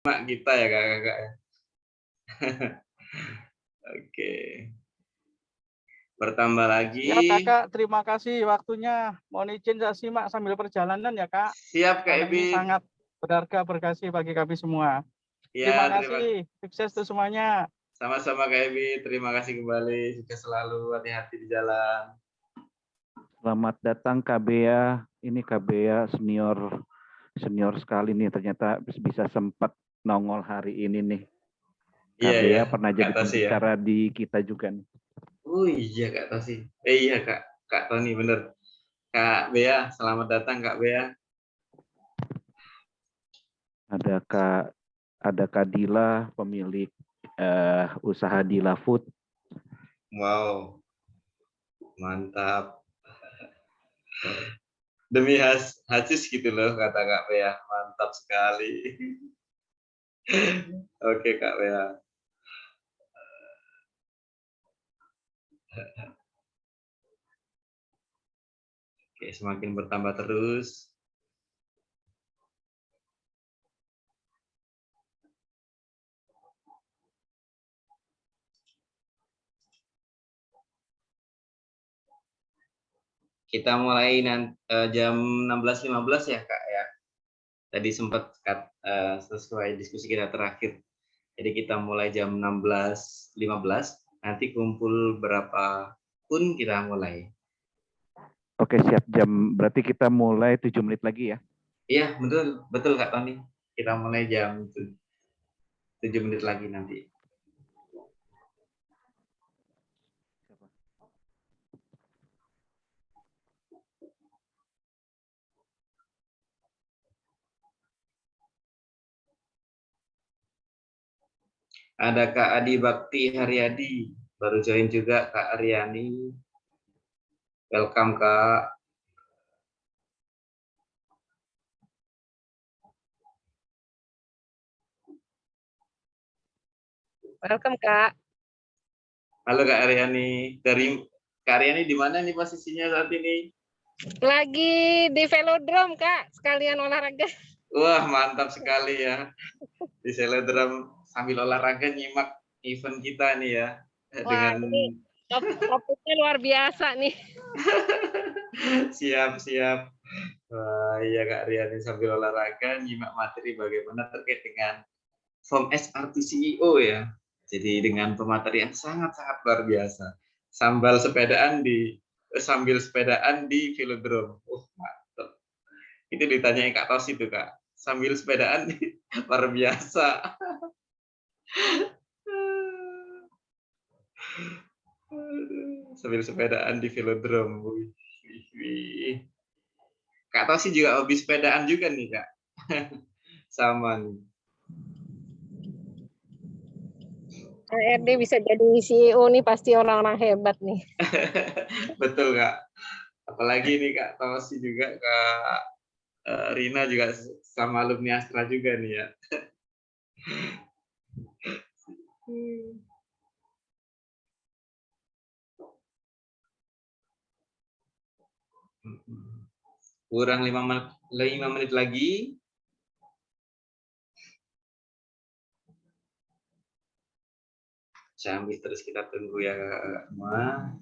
mak kita ya Kakak ya. Oke. Bertambah Siap lagi. Kakak, terima kasih waktunya. Mohon izin saya simak sambil perjalanan ya Kak. Siap Kak Karena ini Ebi. sangat berharga berkasih bagi kami semua. Terima Ya, kasih, sukses untuk semuanya. sama-sama Kak Ebi. Terima kasih kembali. Sukses selalu. Hati-hati di jalan. Selamat datang Kak Bea. Ini Kak Bea senior sekali nih, ternyata bisa sempat nongol hari ini nih. Kak Iya ya, Bea pernah Kak jadi Tosi ya. pembicara di kita juga nih. Oh iya Kak Tosi. Iya Kak Tony bener. Kak Bea, selamat datang Kak Bea. Ada Kak Dila, pemilik usaha Dila Food. Wow, mantap. Demi hasis gitu loh kata Kak Bea. Mantap sekali. Oke Kak Bea. Oke, semakin bertambah terus. Kita mulai jam 16.15 ya Kak ya. Tadi sempat sesuai diskusi kita terakhir. Jadi kita mulai jam 16.15. Nanti kumpul berapa pun kita mulai. Oke, siap jam. Berarti kita mulai 7 menit lagi ya. Iya, betul Kak Tony. Kita mulai jam 7 menit lagi nanti. Ada Kak Adi Bakti Haryadi, baru join juga Kak Aryani. Welcome Kak. Welcome Kak. Halo Kak Aryani. Kak Aryani di mana nih posisinya saat ini? Lagi di velodrome Kak, sekalian olahraga. Wah, mantap sekali ya. Di Velodrome sambil olahraga nyimak event kita nih ya. Wah, Dengan ini topiknya luar biasa nih. siap. Wah, iya Kak Aryani sambil olahraga nyimak materi bagaimana terkait dengan from HR to CEO ya. Jadi dengan pemateri yang sangat-sangat luar biasa. Sambil sepedaan di velodrome. Mantap. Itu ditanyain Kak Tos itu Kak. Sambil sepedaan luar biasa. Sambil sepedaan di velodrome. Kak Tos juga hobi sepedaan juga nih Kak. Sama nih. HRD bisa jadi CEO nih, pasti orang-orang hebat nih. Betul Kak. Apalagi nih Kak Tosi juga, Kak Rina juga sama alumni Astra juga nih ya. Kurang 5 menit lagi. Sambil terus kita tunggu ya Kak semua.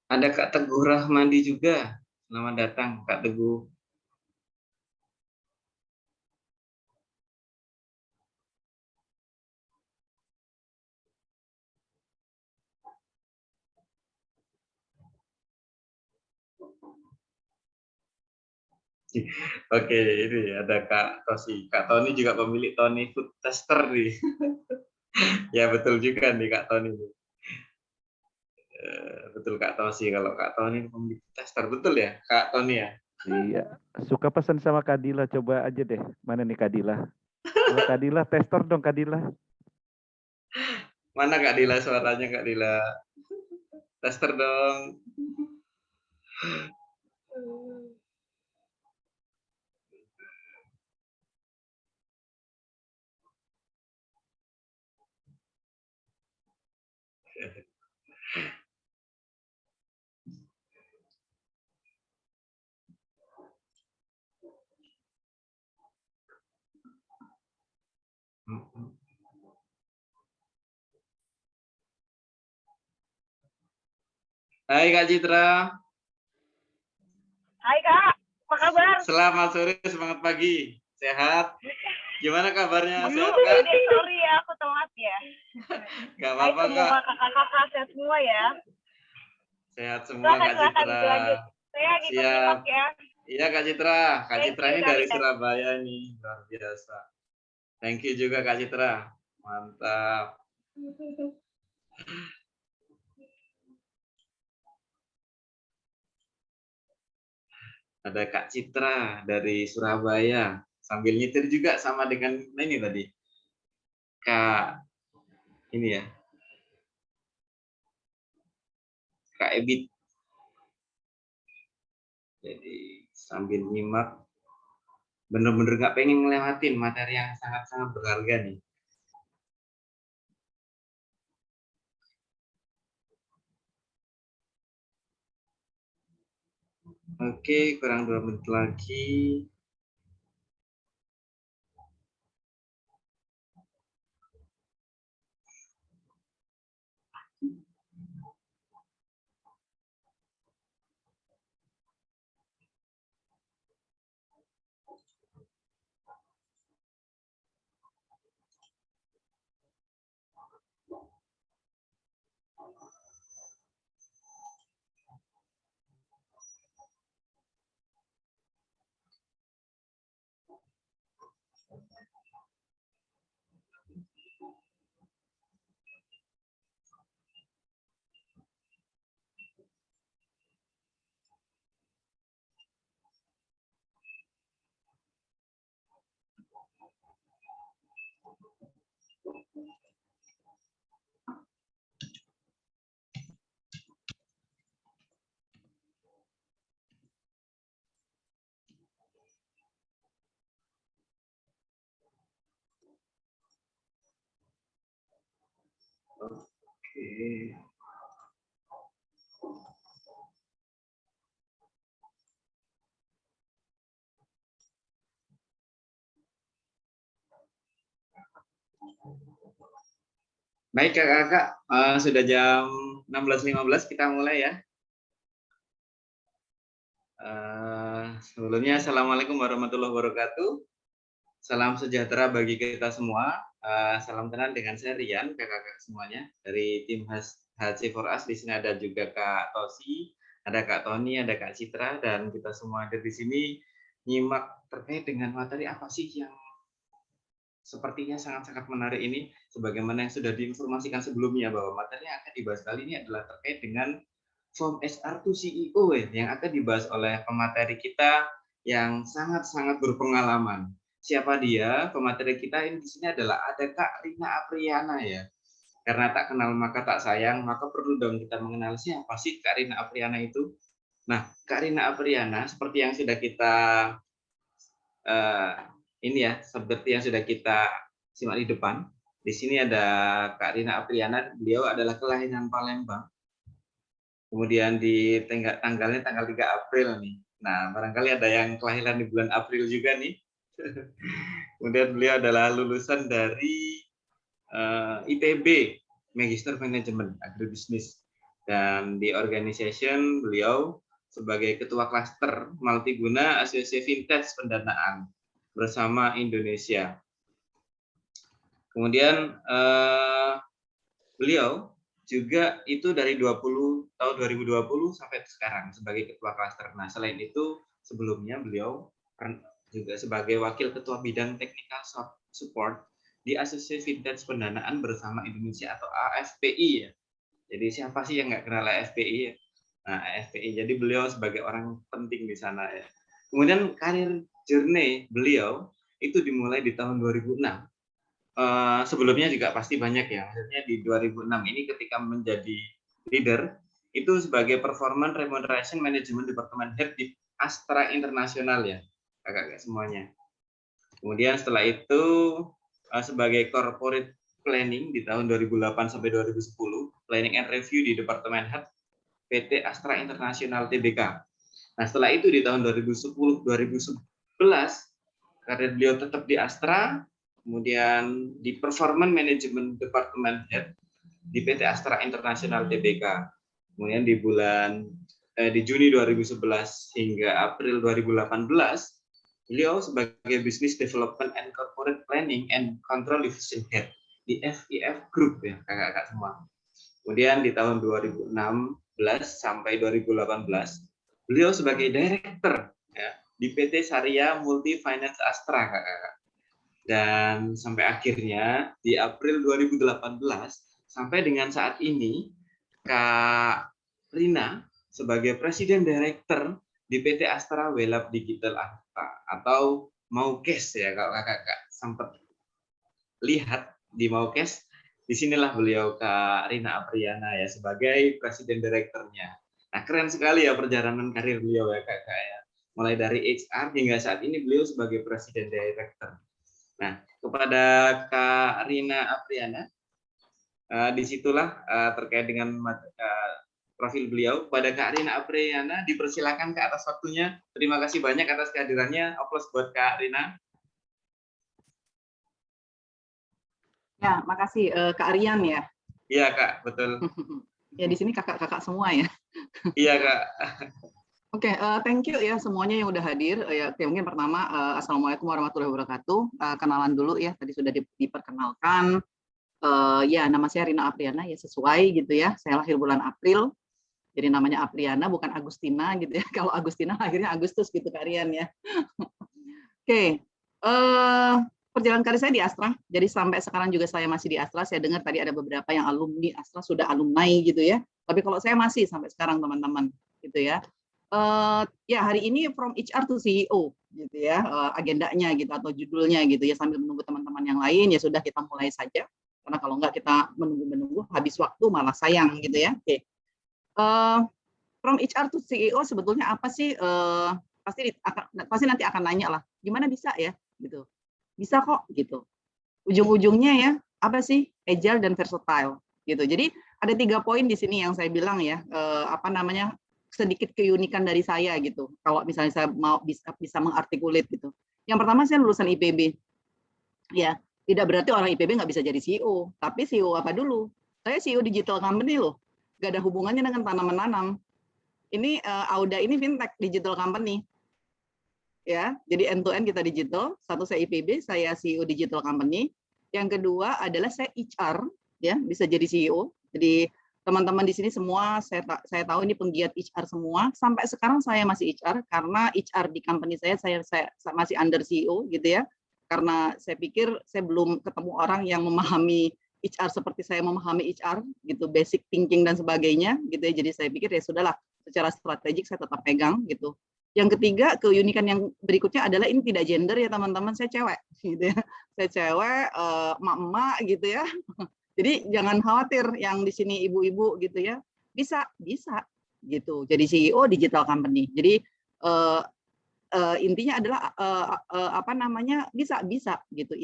Ada Kak Teguh Rahmandi juga. Selamat datang Kak Teguh. Oke, ini ada Kak Tosi. Kak Tony juga pemilik Tony Food Tester nih. Ya betul juga nih Kak Tony. Betul Kak Tosi, kalau Kak Tony community tester, betul ya Kak Tony ya? Iya, suka pesan sama Kadila, coba aja deh. Mana nih Kadila? Halo Kadila, tester dong Kadila. Mana Kak Dila suaranya Kak Dila? Tester dong. Hai Kak Citra. Hai Kak, apa kabar? Selamat sore, semangat pagi. Sehat? Gimana kabarnya? Sehat Dulu Kak? deh, sorry ya aku telat ya. Gak Hai apa-apa semua Kak. kakak-kakak sehat semua ya. Sehat semua Silakan Kak silakan Citra. dilanjut. Saya ngikut Siap. nyimak ya. Iya Kak Citra. Kak Thank Citra you, ini Kak dari Rita. Surabaya nih. Luar biasa. Thank you juga Kak Citra. Mantap. Ada Kak Citra dari Surabaya. Sambil nyetir juga sama dengan ini tadi. Kak ini ya. Kak Ebit. Jadi sambil nyimak, bener-bener nggak pengen ngelewatin materi yang sangat-sangat berharga nih. Oke, kurang 2 menit lagi. Oke. Baik kakak-kakak, sudah jam 16.15 kita mulai ya. Sebelumnya Assalamualaikum warahmatullahi wabarakatuh. Salam sejahtera bagi kita semua. Salam kenal dengan saya Rian, kakak-kakak semuanya dari tim HC4As. Di sini ada juga Kak Tosi, ada Kak Tony, ada Kak Citra, dan kita semua ada di sini nyimak terkait dengan materi apa sih yang sepertinya sangat-sangat menarik ini. Sebagaimana yang sudah diinformasikan sebelumnya bahwa materi yang akan dibahas kali ini adalah terkait dengan From SR to CEO yang akan dibahas oleh pemateri kita yang sangat-sangat berpengalaman. Siapa dia? Pemateri kita ini di sini adalah ada Kak Rina Apriana ya. Karena tak kenal maka tak sayang, maka perlu dong kita mengenal siapa sih Kak Rina Apriana itu. Nah, Kak Rina Apriana seperti yang sudah kita ini ya, seperti yang sudah kita simak di depan. Di sini ada Kak Rina Apriana, beliau adalah kelahiran Palembang. Kemudian di tanggalnya tanggal 3 April nih. Nah, barangkali ada yang kelahiran di bulan April juga nih. Kemudian beliau adalah lulusan dari ITB, Magister Management Agribisnis. Dan di organization beliau sebagai ketua klaster multiguna Asosiasi Vintage Pendanaan bersama Indonesia. Kemudian beliau juga itu dari tahun 2020 sampai sekarang sebagai ketua klaster. Nah, selain itu sebelumnya beliau juga sebagai wakil ketua bidang technical support di Asosiasi Vintage Pendanaan bersama Indonesia atau AFPI ya. Jadi siapa sih yang nggak kenal AFPI ya? Nah, AFPI. Jadi beliau sebagai orang penting di sana ya. Kemudian karir journey beliau itu dimulai di tahun 2006. Sebelumnya juga pasti banyak ya. Maksudnya di 2006 ini ketika menjadi leader itu sebagai Performance Remuneration Management Department Head di Astra Internasional ya, kakak-kakak semuanya. Kemudian setelah itu sebagai Corporate Planning di tahun 2008 sampai 2010, Planning and Review di Departemen Head PT Astra Internasional Tbk. Nah, setelah itu di tahun 2010-2011 karir beliau tetap di Astra, kemudian di Performance Management Department Head di PT Astra Internasional Tbk. Kemudian di Juni 2011 hingga April 2018 beliau sebagai Business Development and Corporate Planning and Control Division Head di FIF Group ya kakak-kakak semua. Kemudian di tahun 2016 sampai 2018 beliau sebagai Director ya, di PT Saria Multi Finance Astra kakak-kakak. Dan sampai akhirnya di April 2018 sampai dengan saat ini Kak Rina sebagai Presiden Director di PT Astra Welab Digital Arta atau Maukes ya kalau kakak sempat lihat di Maukes, disinilah beliau Kak Rina Apriana ya sebagai Presiden Direkturnya. Nah keren sekali ya perjalanan karir beliau ya kakak ya, mulai dari HR hingga saat ini beliau sebagai Presiden Direktur. Nah kepada Kak Rina Apriana, disitulah terkait dengan profil beliau. Pada Kak Rina Apriana, dipersilakan ke atas waktunya. Terima kasih banyak atas kehadirannya. Aplaus buat Kak Rina. Ya, makasih Kak Rian ya. Iya Kak, betul. Ya di sini kakak-kakak semua ya. Iya Kak. Oke, thank you ya semuanya yang udah hadir. Ya, mungkin pertama, Assalamualaikum warahmatullahi wabarakatuh. Kenalan dulu ya, tadi sudah diperkenalkan. Ya, nama saya Rina Apriana ya sesuai gitu ya. Saya lahir bulan April. Jadi namanya Apriana bukan Agustina gitu ya. Kalau Agustina akhirnya Agustus gitu Kak Rian ya. Oke. Perjalanan karir saya di Astra. Jadi sampai sekarang juga saya masih di Astra. Saya dengar tadi ada beberapa yang alumni Astra sudah alumni gitu ya. Tapi kalau saya masih sampai sekarang teman-teman gitu ya. Ya hari ini from HR to CEO gitu ya. Agendanya gitu atau judulnya gitu ya, sambil menunggu teman-teman yang lain ya sudah kita mulai saja. Karena kalau enggak kita menunggu habis waktu malah sayang gitu ya. Oke. From HR to CEO sebetulnya apa sih? Pasti nanti akan nanya lah, gimana bisa ya gitu. Bisa kok gitu. Ujung-ujungnya ya apa sih? Agile dan versatile gitu. Jadi ada 3 poin di sini yang saya bilang ya, sedikit keunikan dari saya gitu. Kalau misalnya saya mau bisa mengartikulat gitu. Yang pertama saya lulusan IPB. Ya, tidak berarti orang IPB nggak bisa jadi CEO. Tapi CEO apa dulu? Saya CEO digital company loh. Nggak ada hubungannya dengan tanam menanam. Ini Auda ini fintech digital company. Ya, jadi end to end kita digital. Satu saya IPB, saya CEO digital company. Yang kedua adalah saya HR, ya bisa jadi CEO. Jadi teman-teman di sini semua saya tahu ini penggiat HR semua. Sampai sekarang saya masih HR karena HR di company saya masih under CEO gitu ya. Karena saya pikir saya belum ketemu orang yang memahami HR seperti saya memahami HR gitu, basic thinking dan sebagainya gitu ya. Jadi saya pikir ya sudahlah, secara strategik saya tetap pegang gitu. Yang ketiga, keunikan yang berikutnya adalah ini tidak gender ya teman-teman, saya cewek gitu ya. Saya cewek, emak-emak gitu ya. Jadi jangan khawatir yang di sini ibu-ibu gitu ya. Bisa gitu. Jadi CEO digital company. Jadi intinya adalah bisa gitu.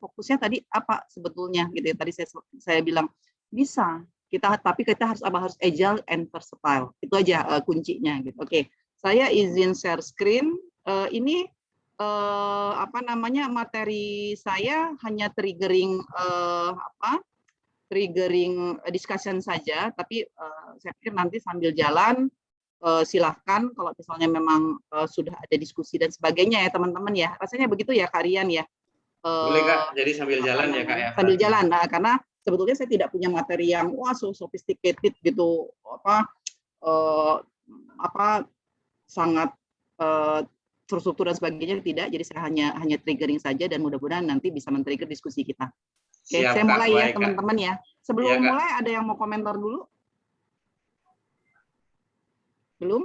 Fokusnya tadi apa sebetulnya gitu ya. Tadi saya bilang bisa. Tapi kita harus agile and versatile. Itu aja kuncinya gitu. Oke. Saya izin share screen. Ini materi saya hanya triggering discussion saja, tapi saya pikir nanti sambil jalan silahkan kalau misalnya memang sudah ada diskusi dan sebagainya ya teman-teman ya. Rasanya begitu ya Kak Rian ya. Boleh Kak, jadi sambil jalan ya Kak ya. Sambil jalan, nah, karena sebetulnya saya tidak punya materi yang so sophisticated gitu, sangat terstruktur dan sebagainya tidak. Jadi saya hanya triggering saja dan mudah-mudahan nanti bisa men-trigger diskusi kita. Oke, Siap, saya Kak. mulai ya Baik, Kak. teman-teman ya. Sebelum Iya, Kak. mulai ada yang mau komentar dulu? Belum?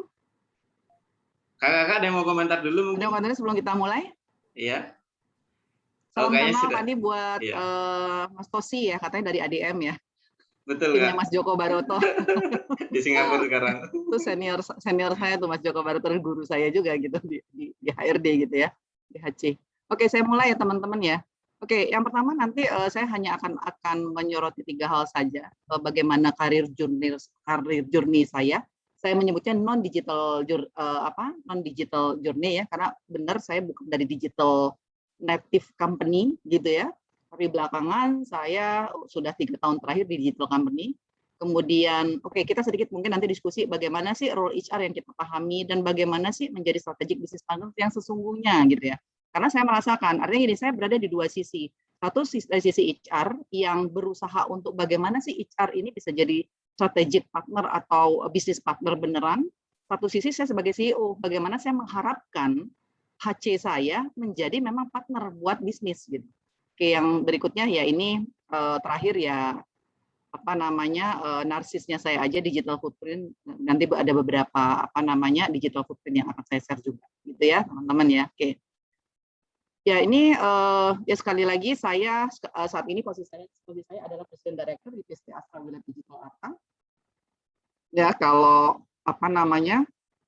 Kakak ada yang mau komentar dulu Ada mungkin? yang komentar sebelum kita mulai? Iya. Salam kayaknya kenal sudah. tadi buat Iya. Mas Tosi ya, katanya dari ADM ya. Betul, Timnya Kak. Mas Joko Baroto. Di Singapura sekarang. Itu senior saya tuh Mas Joko Baroto, guru saya juga gitu di HRD gitu ya, di HC. Oke, saya mulai ya teman-teman ya. Oke, yang pertama nanti saya hanya akan menyoroti 3 hal saja. Bagaimana karir journey saya. Saya menyebutnya non digital journey ya, karena benar saya bukan dari digital native company gitu ya. Tapi belakangan saya sudah 3 tahun terakhir di digital company. Kemudian, oke, kita sedikit mungkin nanti diskusi bagaimana sih role HR yang kita pahami dan bagaimana sih menjadi strategic business partner yang sesungguhnya gitu ya. Karena saya merasakan, artinya gini, saya berada di 2 sisi. Satu dari sisi HR yang berusaha untuk bagaimana sih HR ini bisa jadi strategic partner atau business partner beneran. Satu sisi saya sebagai CEO, bagaimana saya mengharapkan HC saya menjadi memang partner buat bisnis gitu. Oke, yang berikutnya ya ini terakhir ya narsisnya saya aja digital footprint, nanti ada beberapa digital footprint yang akan saya share juga gitu ya teman-teman ya. Oke ya, ini ya sekali lagi saya saat ini posisi saya adalah President Director di PT Astra Wilayah Digital Arta ya. Kalau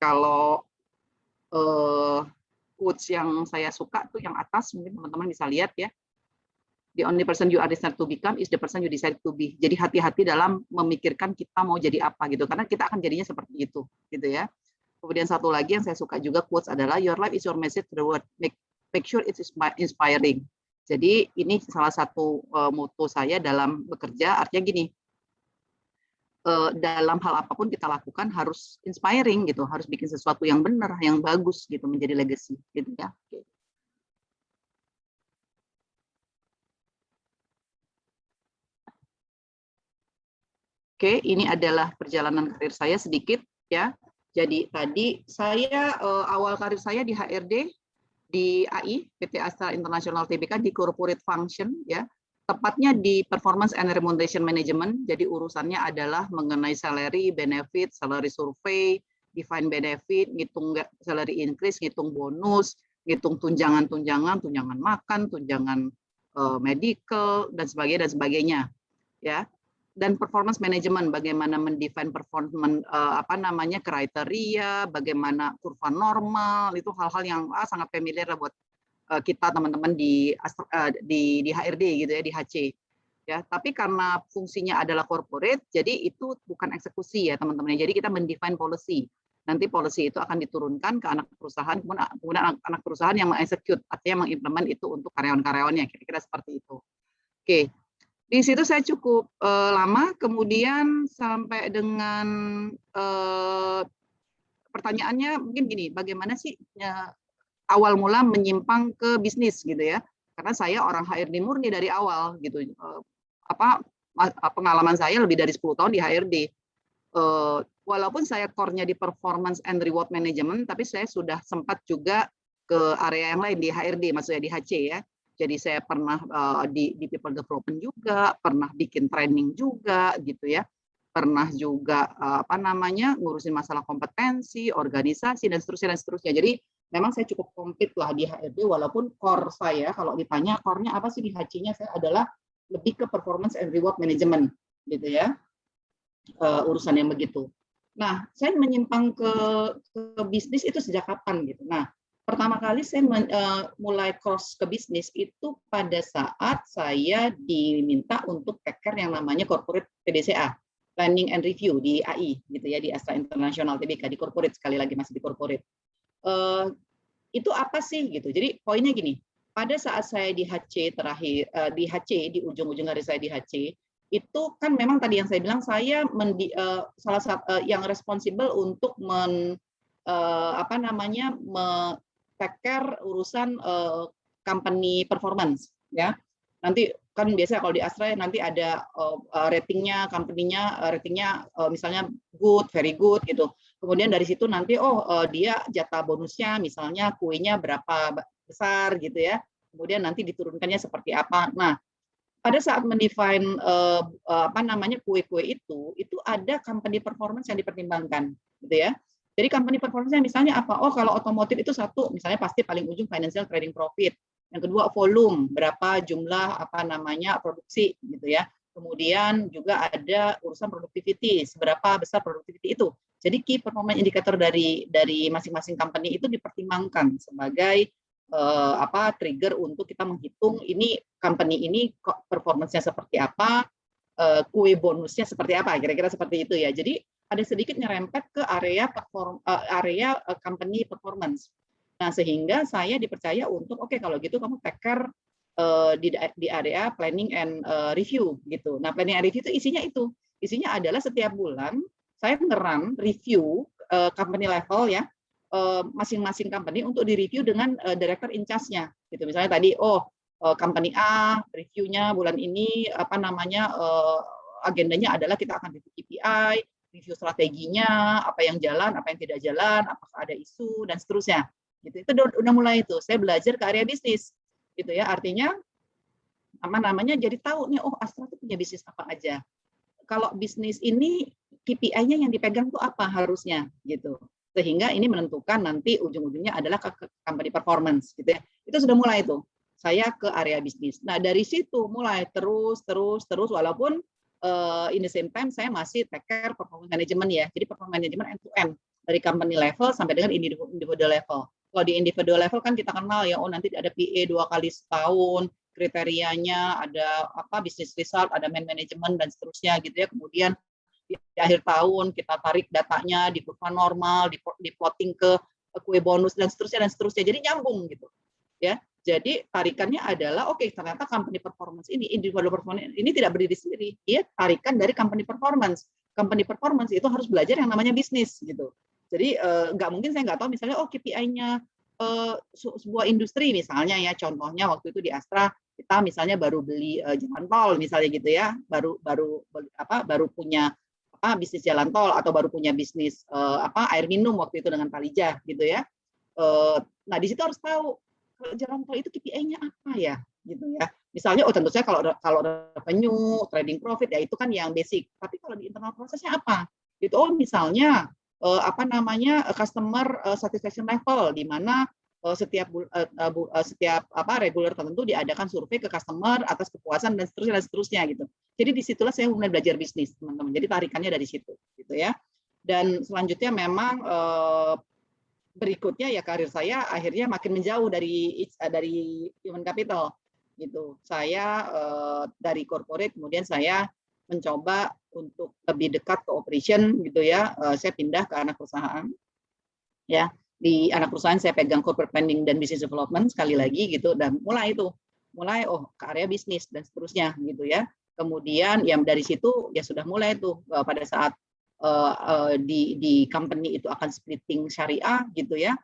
kalau quotes yang saya suka tuh yang atas mungkin teman-teman bisa lihat ya. The only person you are destined to become is the person you decide to be. Jadi hati-hati dalam memikirkan kita mau jadi apa gitu, karena kita akan jadinya seperti itu, gitu ya. Kemudian satu lagi yang saya suka juga quotes adalah your life is your message to the world. Make sure it is inspiring. Jadi ini salah satu motto saya dalam bekerja. Artinya gini, dalam hal apapun kita lakukan harus inspiring gitu, harus bikin sesuatu yang benar, yang bagus gitu, menjadi legacy, gitu ya. Oke. Oke, ini adalah perjalanan karir saya sedikit ya. Jadi tadi saya awal karir saya di HRD di AI PT Astra International Tbk di corporate function ya. Tepatnya di performance and remuneration management. Jadi urusannya adalah mengenai salary, benefit, salary survey, define benefit, ngitung salary increase, ngitung bonus, ngitung tunjangan makan, tunjangan medical dan sebagainya ya. Dan performance management, bagaimana mendefine performance kriteria, bagaimana kurva normal, itu hal-hal yang sangat familiar buat kita teman-teman di HRD gitu ya, di HC ya. Tapi karena fungsinya adalah corporate, jadi itu bukan eksekusi ya teman-teman. Jadi kita mendefine policy. Nanti policy itu akan diturunkan ke anak perusahaan, kemudian anak perusahaan yang mengexecute, artinya mengimplement itu untuk karyawan-karyawannya, kira-kira seperti itu. Oke. Di situ saya cukup lama, kemudian sampai dengan pertanyaannya mungkin gini, bagaimana sih awal mula menyimpang ke bisnis gitu ya? Karena saya orang HRD murni dari awal gitu. Pengalaman saya lebih dari 10 tahun di HRD. Walaupun saya core-nya di performance and reward management, tapi saya sudah sempat juga ke area yang lain di HRD, maksudnya di HC ya. Jadi saya pernah di people development juga, pernah bikin training juga gitu ya. Pernah juga ngurusin masalah kompetensi, organisasi dan seterusnya. Jadi memang saya cukup komplit lah di HRD, walaupun core saya kalau ditanya core-nya apa sih di HC-nya, saya adalah lebih ke performance and reward management gitu ya. Urusan yang begitu. Nah, saya menyimpang ke bisnis itu sejak kapan gitu. Nah, pertama kali saya mulai cross ke bisnis itu pada saat saya diminta untuk take care yang namanya corporate PDCA, planning and review di AI gitu ya, di Astra International Tbk, di corporate, sekali lagi masih di corporate. Itu apa sih gitu. Jadi poinnya gini, pada saat saya di HC terakhir, di ujung-ujung hari saya di HC, itu kan memang tadi yang saya bilang, saya salah satu yang responsible untuk take care urusan company performance ya. Nanti kan biasanya kalau di Astra nanti ada ratingnya, company-nya ratingnya misalnya good, very good gitu. Kemudian dari situ nanti dia jatah bonusnya misalnya kuenya berapa besar gitu ya. Kemudian nanti diturunkannya seperti apa. Nah, pada saat mendefine apa namanya kue-kue itu ada company performance yang dipertimbangkan, gitu ya. Jadi company performance-nya misalnya apa? Oh, kalau otomotif itu satu, misalnya pasti paling ujung financial trading profit. Yang kedua volume, berapa jumlah apa namanya produksi, gitu ya. Kemudian juga ada urusan productivity, seberapa besar productivity itu. Jadi key performance indicator dari masing-masing company itu dipertimbangkan sebagai apa trigger untuk kita menghitung ini company ini performance-nya seperti apa, kue bonusnya seperti apa, kira-kira seperti itu ya. Jadi ada sedikit nyerempet ke area company performance. Nah, sehingga saya dipercaya untuk oke, kalau gitu kamu take care di area planning and review gitu. Nah, planning and review itu isinya adalah setiap bulan saya ngeran review company level ya, masing-masing company untuk direview dengan director in charge-nya gitu. Misalnya tadi company A reviewnya bulan ini apa namanya agendanya adalah kita akan review KPI, review strateginya, apa yang jalan, apa yang tidak jalan, apakah ada isu dan seterusnya. Gitu. Itu udah mulai itu. Saya belajar ke area bisnis gitu ya. Artinya apa namanya jadi tahu nih, oh Astra itu punya bisnis apa aja. Kalau bisnis ini KPI-nya yang dipegang tuh apa harusnya gitu. Sehingga ini menentukan nanti ujung-ujungnya adalah company performance gitu ya. Itu sudah mulai tuh. Saya ke area bisnis. Nah, dari situ mulai terus walaupun in the same time saya masih take care performance management ya. Jadi performance management end to end dari company level sampai dengan individual level. Kalau di individual level kan kita kenal ya, oh nanti ada PA 2 kali setahun, kriterianya ada apa business result, ada man management dan seterusnya gitu ya. Kemudian di akhir tahun kita tarik datanya di kurva normal, di plotting ke kue bonus dan seterusnya. Jadi nyambung gitu. Ya. Jadi tarikannya adalah oke, ternyata company performance ini, individual performance ini tidak berdiri sendiri. Dia tarikan dari company performance. Company performance itu harus belajar yang namanya bisnis gitu. Jadi nggak mungkin saya nggak tahu misalnya KPI-nya sebuah industri misalnya ya, contohnya waktu itu di Astra kita misalnya baru beli jalan tol misalnya gitu ya, baru punya bisnis jalan tol atau baru punya bisnis air minum waktu itu dengan Palija gitu ya. Nah di situ harus tahu jalan tol itu KPI-nya apa ya gitu ya. Misalnya tentu saja kalau revenue, trading profit ya itu kan yang basic. Tapi kalau di internal prosesnya apa? Gitu misalnya customer satisfaction level di mana setiap reguler tertentu diadakan survei ke customer atas kepuasan dan seterusnya gitu. Jadi disitulah saya mulai belajar bisnis teman-teman. Jadi tarikannya dari situ gitu ya. Dan selanjutnya memang berikutnya ya karir saya akhirnya makin menjauh dari human capital gitu. Saya dari corporate kemudian saya mencoba untuk lebih dekat ke operation gitu ya. Saya pindah ke anak perusahaan. Ya, di anak perusahaan saya pegang corporate planning dan business development sekali lagi gitu dan mulai ke area bisnis dan seterusnya gitu ya. Kemudian yang dari situ ya sudah mulai tuh pada saat di company itu akan splitting syariah gitu ya.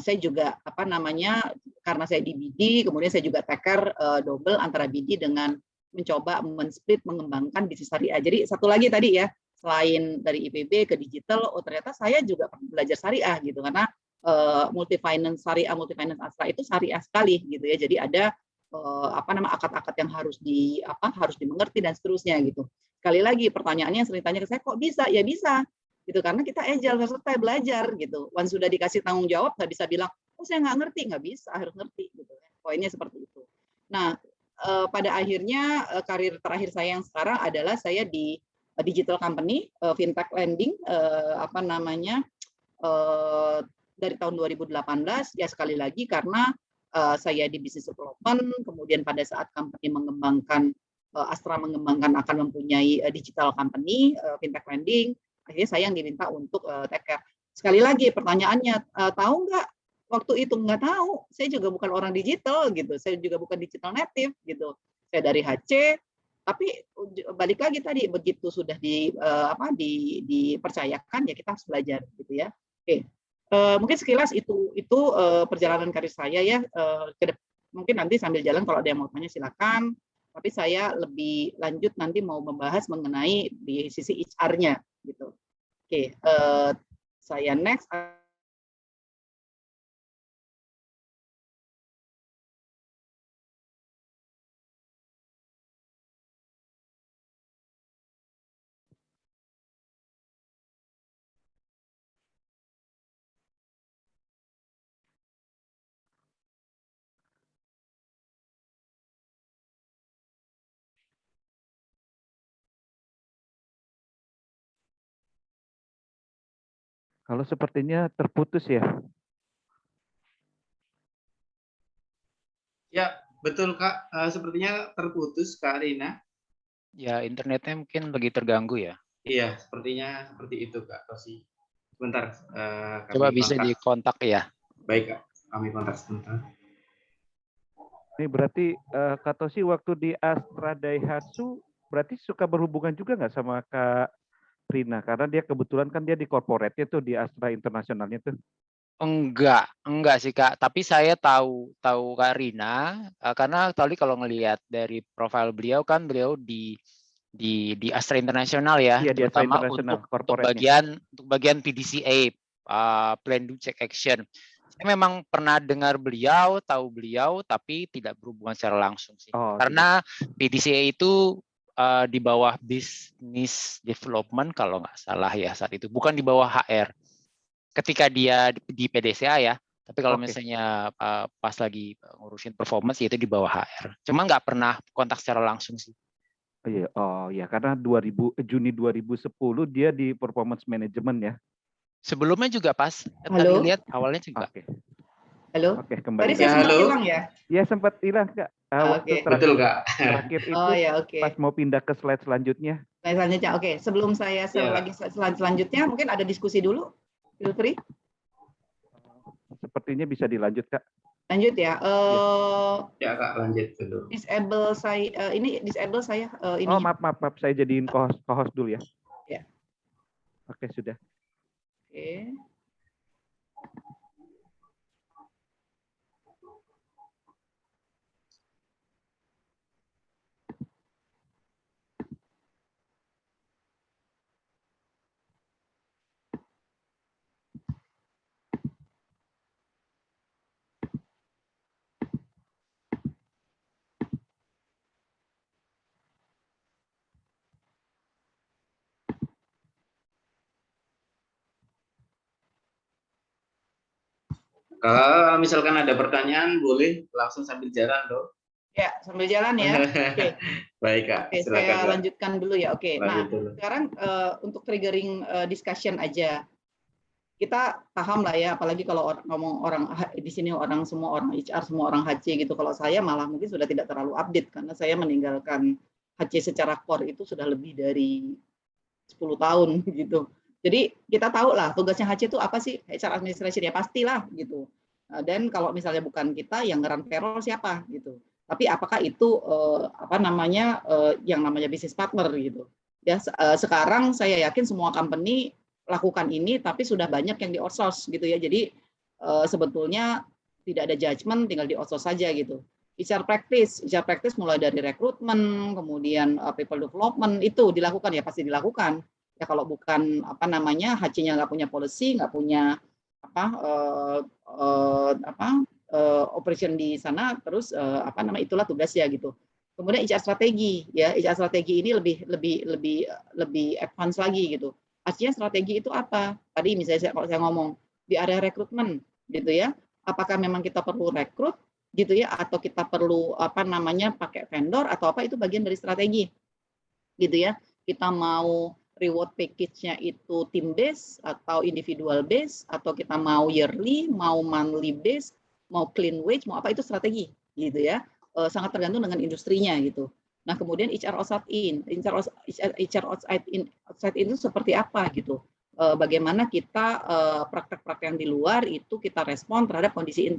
Saya juga karena saya di BD, kemudian saya juga take care double antara BD dengan mencoba men-split mengembangkan bisnis syariah. Jadi satu lagi tadi ya, selain dari IPB ke digital, ternyata saya juga belajar syariah gitu karena multi finance Astra itu syariah sekali gitu ya. Jadi ada akad-akad yang harus dimengerti dan seterusnya gitu. Sekali lagi pertanyaannya yang sering tanya ke saya, kok bisa? Ya bisa gitu karena kita agile, versatile, belajar gitu. Once sudah dikasih tanggung jawab nggak bisa bilang, oh saya nggak ngerti, nggak bisa, harus ngerti gitu. Poinnya seperti itu. Nah pada akhirnya karir terakhir saya yang sekarang adalah saya di digital company, fintech lending, dari tahun 2018 ya sekali lagi karena saya di business development, kemudian pada saat company mengembangkan Astra akan mempunyai digital company, fintech lending, akhirnya saya yang diminta untuk take care. Sekali lagi pertanyaannya, tahu nggak waktu itu? Nggak tahu, saya juga bukan orang digital gitu, saya juga bukan digital native gitu, saya dari HC, tapi balik lagi tadi begitu sudah dipercayakan ya kita harus belajar gitu ya. Oke. Mungkin sekilas itu perjalanan karir saya ya. Mungkin nanti sambil jalan kalau ada yang mau tanya silakan. Tapi saya lebih lanjut nanti mau membahas mengenai di sisi HR-nya gitu. Oke, saya next. Kalau sepertinya terputus ya. Ya, betul Kak. Sepertinya terputus Kak Rina. Ya, internetnya mungkin lagi terganggu ya. Iya, sepertinya seperti itu Kak Tosi. Sebentar, kami Coba bisa kontak. dikontak ya. Baik Kak, kami kontak sebentar. Ini berarti Kak Tosi waktu di Astra Daihatsu berarti suka berhubungan juga nggak sama Kak Rina? Karena dia kebetulan kan dia di corporate-nya tuh di Astra Internasionalnya tuh. Enggak sih Kak. Tapi saya tahu Kak Rina karena tadi kalau ngelihat dari profil beliau kan beliau di Astra Internasional ya, Iya, di Astra terutama Internasional untuk corporate-nya. bagian PDCA, Plan Do Check Action. Saya memang pernah dengar beliau, tahu beliau, tapi tidak berhubungan secara langsung sih. Oh, Karena PDCA itu di bawah Business Development kalau nggak salah ya saat itu, bukan di bawah HR. Ketika dia di PDCA ya, tapi kalau Oke. misalnya pas lagi ngurusin performance itu di bawah HR. Cuma nggak pernah kontak secara langsung sih. Oh iya, karena Juni 2010 dia di performance management ya. Sebelumnya juga pas, tadi Halo? lihat awalnya juga. Oke. Halo? Oke, Tadi kembali. saya Ya, sempat halo. hilang ya? Ya sempat hilang Kak. Waktu Oke. Betul Kak. terakhir itu Oh ya, oke. pas mau pindah ke slide selanjutnya. Nah, selanjutnya, oke. Sebelum saya Ya. lagi selanjutnya, mungkin ada diskusi dulu. Feel free. Sepertinya bisa dilanjut Kak. Lanjut ya. Ya Kak, lanjut dulu. Disable saya, ini disable saya. Ini. Oh maaf, saya jadiin co-host dulu ya. Ya. Oke, sudah. Oke. Kalau misalkan ada pertanyaan, boleh langsung sambil jalan loh. Ya, sambil jalan ya. Oke. Baik Kak, Oke, silakan saya Kak. lanjutkan dulu ya. Oke. Nah, Lanjut dulu. sekarang untuk triggering discussion aja. Kita paham lah ya, apalagi kalau ngomong orang di sini semua orang HR, semua orang HC gitu. Kalau saya malah mungkin sudah tidak terlalu update karena saya meninggalkan HC secara core itu sudah lebih dari 10 tahun gitu. Jadi kita tahu lah tugasnya HC itu apa sih, HR administration ya pastilah gitu. Dan kalau misalnya bukan kita yang ngeran payroll siapa gitu. Tapi apakah itu yang namanya business partner gitu. Ya sekarang saya yakin semua company lakukan ini, tapi sudah banyak yang di outsource gitu ya. Jadi sebetulnya tidak ada judgement, tinggal di outsource saja gitu. HR practice mulai dari rekrutmen, kemudian people development itu dilakukan ya, pasti dilakukan. Ya kalau bukan HC-nya nggak punya policy, nggak punya operation di sana, terus itulah tugasnya gitu. Kemudian HR strategi ya, HR strategi ini lebih advance lagi gitu. Artinya strategi itu apa? Tadi misalnya kalau saya ngomong di area rekrutmen gitu ya, apakah memang kita perlu rekrut gitu ya, atau kita perlu pakai vendor atau apa, itu bagian dari strategi gitu ya. Kita mau reward package-nya itu team base atau individual base, atau kita mau yearly, mau monthly base, mau clean wage, mau apa, itu strategi gitu ya. Sangat tergantung dengan industrinya gitu. Nah, kemudian HR outside in itu seperti apa gitu. Bagaimana kita praktek-praktek yang di luar itu kita respon terhadap kondisi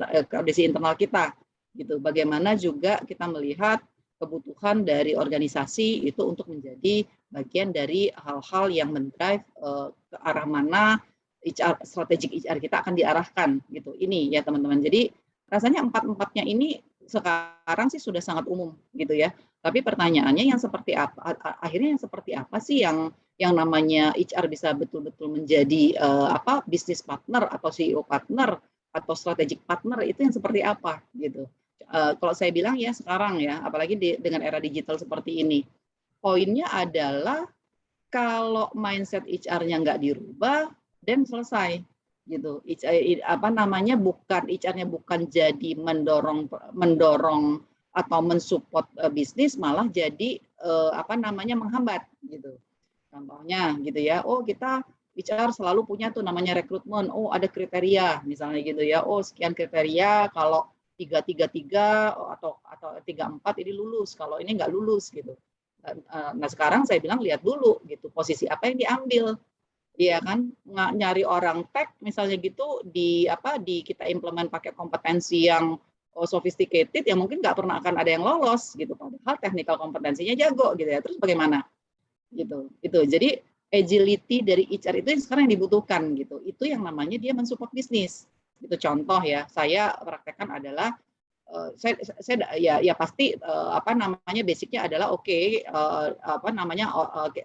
internal kita gitu. Bagaimana juga kita melihat kebutuhan dari organisasi itu untuk menjadi bagian dari hal-hal yang mendrive ke arah mana strategik HR kita akan diarahkan gitu. Ini ya teman-teman. Jadi rasanya empat-empatnya ini sekarang sih sudah sangat umum gitu ya. Tapi pertanyaannya yang seperti apa? Akhirnya yang seperti apa sih yang namanya HR bisa betul-betul menjadi business partner atau CEO partner atau strategic partner, itu yang seperti apa gitu? Kalau saya bilang ya sekarang ya, apalagi dengan era digital seperti ini, poinnya adalah kalau mindset HR-nya nggak dirubah, dan selesai gitu. HR-nya bukan jadi mendorong atau mensupport bisnis, malah jadi menghambat gitu. Contohnya gitu ya, kita HR selalu punya tuh namanya rekrutmen. Oh, ada kriteria misalnya gitu ya. Oh, sekian kriteria, kalau 333 atau 34 ini lulus, kalau ini nggak lulus gitu. Nah, sekarang saya bilang lihat dulu gitu posisi apa yang diambil. Iya kan, nyari orang tech misalnya gitu di kita implement pakai kompetensi yang sophisticated, ya mungkin nggak pernah akan ada yang lolos gitu, padahal technical kompetensinya jago gitu ya. Terus bagaimana gitu. Itu jadi agility dari HR itu yang sekarang yang dibutuhkan gitu. Itu yang namanya dia mensupport bisnis. Itu contoh ya, saya praktekkan adalah saya ya pasti basicnya adalah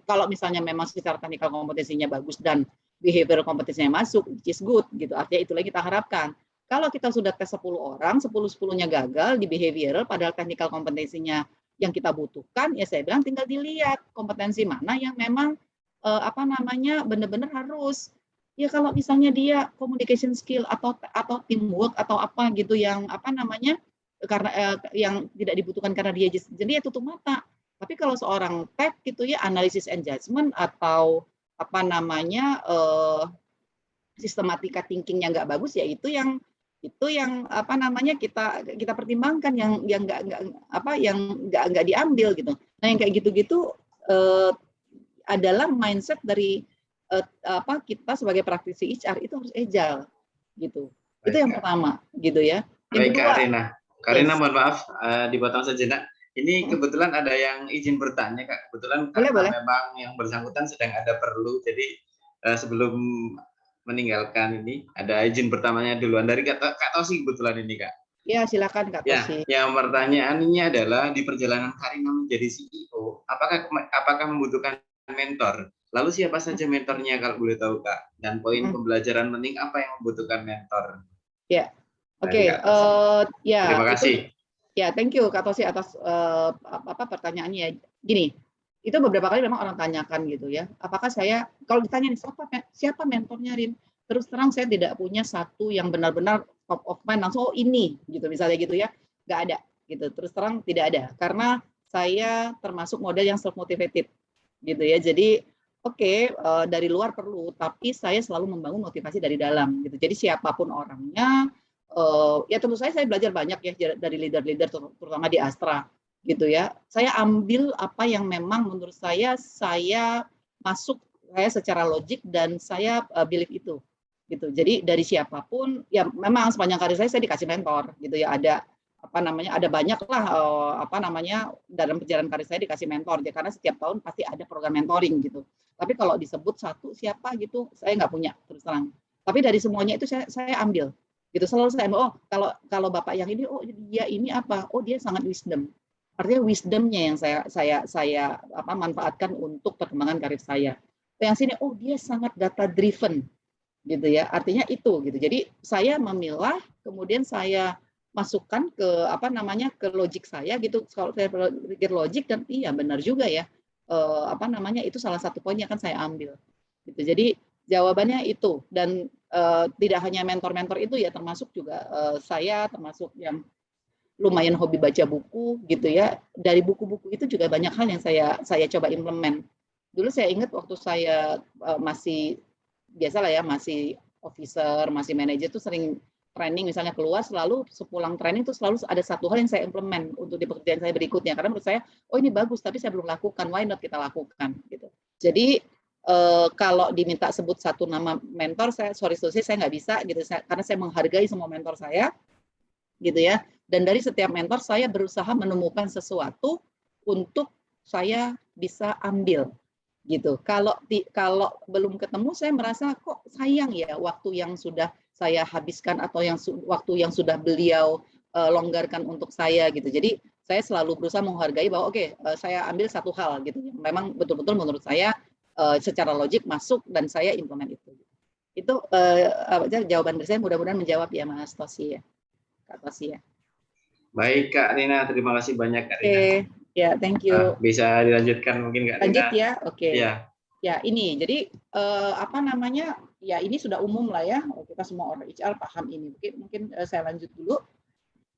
kalau misalnya memang secara technical kompetensinya bagus dan behavioral kompetensinya masuk, which is good gitu, artinya itulah yang kita harapkan. Kalau kita sudah tes 10 orang, 10-10-nya gagal di behavioral, padahal technical kompetensinya yang kita butuhkan, ya saya bilang tinggal dilihat kompetensi mana yang memang benar-benar harus. Ya kalau misalnya dia communication skill atau teamwork atau apa gitu yang karena yang tidak dibutuhkan karena dia jadi ya tutup mata. Tapi kalau seorang tech gitu ya, analysis and judgment atau sistematika thinkingnya nggak bagus, ya itu yang kita pertimbangkan yang nggak diambil gitu. Nah yang kayak gitu-gitu adalah mindset dari kita sebagai praktisi HR itu harus agile gitu. Itu yang pertama gitu ya. Yang Baik, kedua, Karina, mohon maaf dipotong sejenak. Ini kebetulan ada yang izin bertanya, Kak. Kebetulan karena memang yang bersangkutan sedang ada perlu, jadi sebelum meninggalkan ini ada izin pertamanya duluan dari Kak Tosi kebetulan ini, Kak. Ya, silakan Kak Tosi. Ya, yang pertanyaannya adalah di perjalanan Karina menjadi CEO, apakah membutuhkan mentor? Lalu siapa saja mentornya kalau boleh tahu, Kak? Dan poin pembelajaran penting apa yang membutuhkan mentor? Ya. Oke, ya. Terima kasih. Ya, thank you Kak Tosi atas pertanyaannya. Gini, itu beberapa kali memang orang tanyakan gitu ya. Apakah saya, kalau ditanya nih siapa mentornya Rin? Terus terang saya tidak punya satu yang benar-benar top of mind langsung ini gitu misalnya gitu ya. Nggak ada gitu. Terus terang tidak ada. Karena saya termasuk model yang self motivated gitu ya. Jadi dari luar perlu, tapi saya selalu membangun motivasi dari dalam gitu. Jadi siapapun orangnya, ya tentu saya belajar banyak ya dari leader-leader terutama di Astra gitu ya. Saya ambil apa yang memang menurut saya masuk saya secara logik dan saya believe itu gitu. Jadi dari siapapun ya memang sepanjang karir saya dikasih mentor gitu ya. Ada ada banyak lah dalam perjalanan karir saya dikasih mentor ya, karena setiap tahun pasti ada program mentoring gitu. Tapi kalau disebut satu siapa gitu saya nggak punya terus terang. Tapi dari semuanya itu saya ambil gitu, selalu saya kalau bapak yang ini dia ini dia sangat wisdom, artinya wisdomnya yang saya manfaatkan untuk perkembangan karir saya. Yang sini dia sangat data driven gitu ya, artinya itu gitu. Jadi saya memilah kemudian saya masukkan ke ke logik saya gitu. Kalau saya pikir logik dan iya benar juga ya, itu salah satu poin yang akan saya ambil gitu. Jadi jawabannya itu. Dan tidak hanya mentor-mentor itu ya, termasuk juga saya termasuk yang lumayan hobi baca buku gitu ya. Dari buku-buku itu juga banyak hal yang saya coba implement. Dulu saya ingat waktu saya masih biasalah ya, masih officer, masih manajer tuh sering training misalnya keluar, selalu sepulang training tuh selalu ada satu hal yang saya implement untuk di pekerjaan saya berikutnya, karena menurut saya ini bagus tapi saya belum lakukan, why not kita lakukan gitu. Jadi kalau diminta sebut satu nama mentor, saya nggak bisa gitu, karena saya menghargai semua mentor saya gitu ya. Dan dari setiap mentor saya berusaha menemukan sesuatu untuk saya bisa ambil gitu. Kalau belum ketemu, saya merasa kok sayang ya waktu yang sudah saya habiskan atau waktu yang sudah beliau longgarkan untuk saya gitu. Jadi saya selalu berusaha menghargai bahwa saya ambil satu hal gitu yang memang betul-betul menurut saya secara logik masuk dan saya implement itu. Itu jawaban dari saya, mudah-mudahan menjawab ya Mas Tosi ya. Kak Tosi ya. Baik Kak Rina, terima kasih banyak Kak Rina. Ya, thank you. Bisa dilanjutkan mungkin Kak Rina. Lanjut ya, oke. Ya. Ya ini, jadi ya ini sudah umum lah ya, kita semua orang HR paham ini. Mungkin saya lanjut dulu.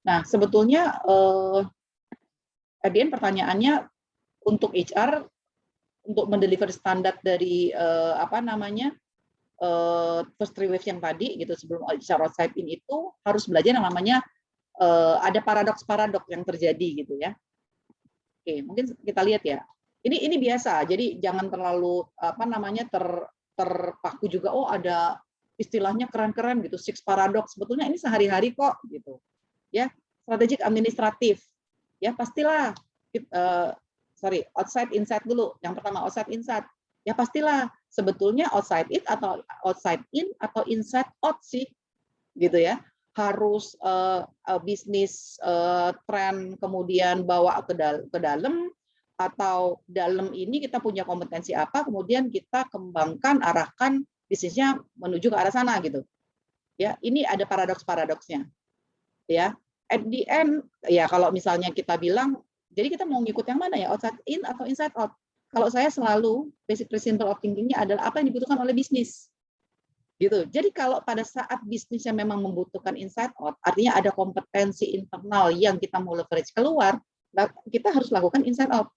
Nah sebetulnya Adian pertanyaannya untuk HR untuk mendeliver standar dari first three wave yang tadi gitu, sebelum HR outside in itu harus belajar yang namanya ada paradoks yang terjadi gitu ya. Oke, mungkin kita lihat ya. Ini biasa, jadi jangan terlalu terpaku juga. Oh, ada istilahnya keren-keren gitu, six paradox. Sebetulnya ini sehari-hari kok gitu. Ya, strategik administratif. Ya, pastilah outside inside dulu. Yang pertama outside inside. Ya pastilah sebetulnya outside it atau outside in atau inside out sih. Gitu ya. Harus bisnis tren kemudian bawa ke dalam, atau dalam ini kita punya kompetensi apa, kemudian kita kembangkan, arahkan bisnisnya menuju ke arah sana gitu. Ya, ini ada paradoks-paradoksnya. Ya, at the end ya kalau misalnya kita bilang, jadi kita mau ngikut yang mana ya, outside in atau inside out? Kalau saya selalu basic principle of thinking-nya adalah apa yang dibutuhkan oleh bisnis. Gitu. Jadi kalau pada saat bisnisnya memang membutuhkan inside out, artinya ada kompetensi internal yang kita mau leverage keluar, kita harus lakukan inside out.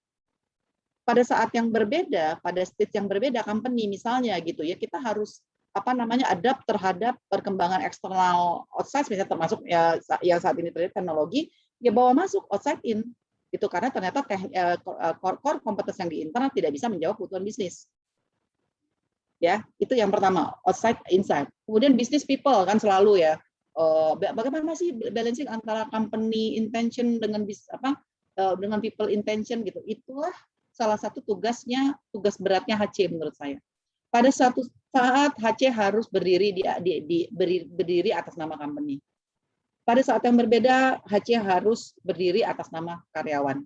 Pada saat yang berbeda, pada stage yang berbeda, company misalnya gitu ya, kita harus adapt terhadap perkembangan eksternal outside, misalnya termasuk ya yang saat ini terjadi teknologi, ya bawa masuk outside in, itu karena ternyata core kompetensi yang di internal tidak bisa menjawab kebutuhan bisnis. Ya, itu yang pertama, outside inside. Kemudian business people kan selalu ya, bagaimana sih balancing antara company intention dengan dengan people intention gitu. Itulah salah satu tugas beratnya HC menurut saya. Pada suatu saat HC harus berdiri berdiri atas nama company. Pada saat yang berbeda HC harus berdiri atas nama karyawan.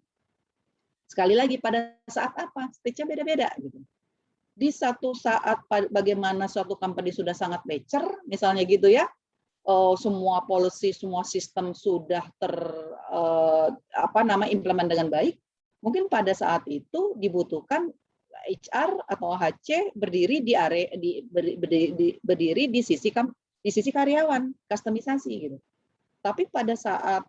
Sekali lagi pada saat apa? Stage-nya beda-beda gitu. Di satu saat bagaimana suatu company sudah sangat mature, misalnya gitu ya, semua policy, semua sistem sudah implement dengan baik, mungkin pada saat itu dibutuhkan HR atau HC berdiri berdiri di sisi karyawan, customisasi gitu. Tapi pada saat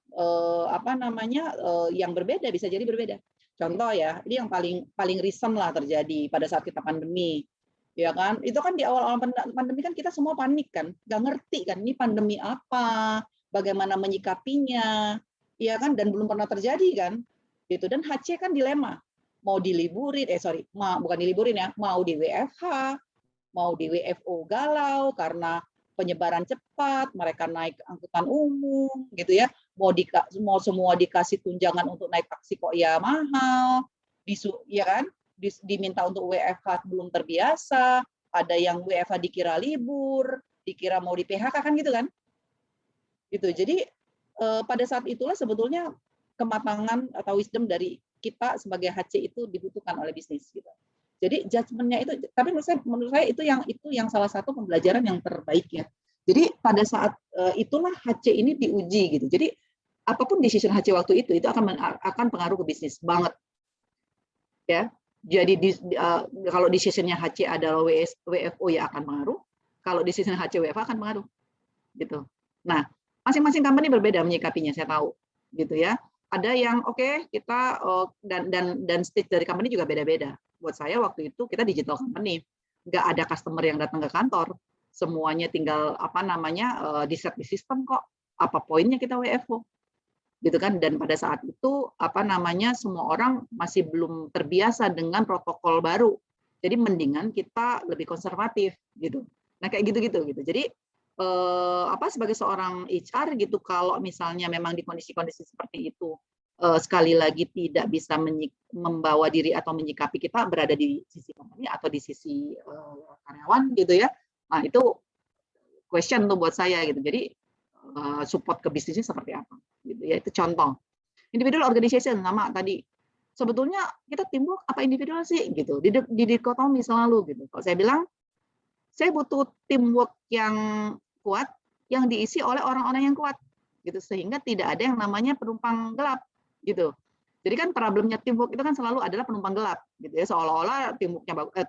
yang berbeda bisa jadi berbeda. Contoh ya, ini yang paling recent lah terjadi pada saat kita pandemi, ya kan? Itu kan di awal-awal pandemi kan kita semua panik kan, nggak ngerti kan ini pandemi apa, bagaimana menyikapinya, ya kan? Dan belum pernah terjadi kan, gitu. Dan HC kan dilema, mau diliburin, bukan diliburin ya, mau di WFH, mau di WFO galau karena penyebaran cepat, mereka naik angkutan umum, gitu ya. Mau semua dikasih tunjangan untuk naik taksi kok ya mahal, ya kan? Diminta untuk WFH belum terbiasa, ada yang WFH dikira libur, dikira mau di PHK kan gitu kan? Gitu. Jadi pada saat itulah sebetulnya kematangan atau wisdom dari kita sebagai HC itu dibutuhkan oleh bisnis gitu. Jadi judgement-nya itu, tapi menurut saya itu yang salah satu pembelajaran yang terbaik ya. Jadi pada saat itulah HC ini diuji gitu. Jadi apapun decision HC waktu itu akan pengaruh ke bisnis banget. Ya. Jadi kalau decision-nya HC adalah WFO ya akan pengaruh. Kalau decision HC WFH akan pengaruh. Gitu. Nah, masing-masing company berbeda menyikapinya, saya tahu. Gitu ya. Ada yang kita dan stage dari company juga beda-beda. Buat saya waktu itu kita digital company, nggak ada customer yang datang ke kantor, semuanya tinggal di set di sistem kok. Apa poinnya kita WFO, gitu kan? Dan pada saat itu semua orang masih belum terbiasa dengan protokol baru, jadi mendingan kita lebih konservatif, gitu. Nah kayak gitu. Jadi sebagai seorang HR gitu, kalau misalnya memang di kondisi-kondisi seperti itu sekali lagi tidak bisa membawa diri atau menyikapi, kita berada di sisi company atau di sisi karyawan gitu ya. Nah itu question tuh buat saya gitu. Jadi support ke bisnisnya seperti apa gitu ya. Itu contoh. Individual organization sama tadi. Sebetulnya kita teamwork apa individual sih gitu. Di dikotomi selalu gitu. Kalau saya bilang saya butuh teamwork yang kuat yang diisi oleh orang-orang yang kuat gitu, sehingga tidak ada yang namanya penumpang gelap gitu. Jadi kan problemnya teamwork itu kan selalu adalah penumpang gelap gitu ya, seolah-olah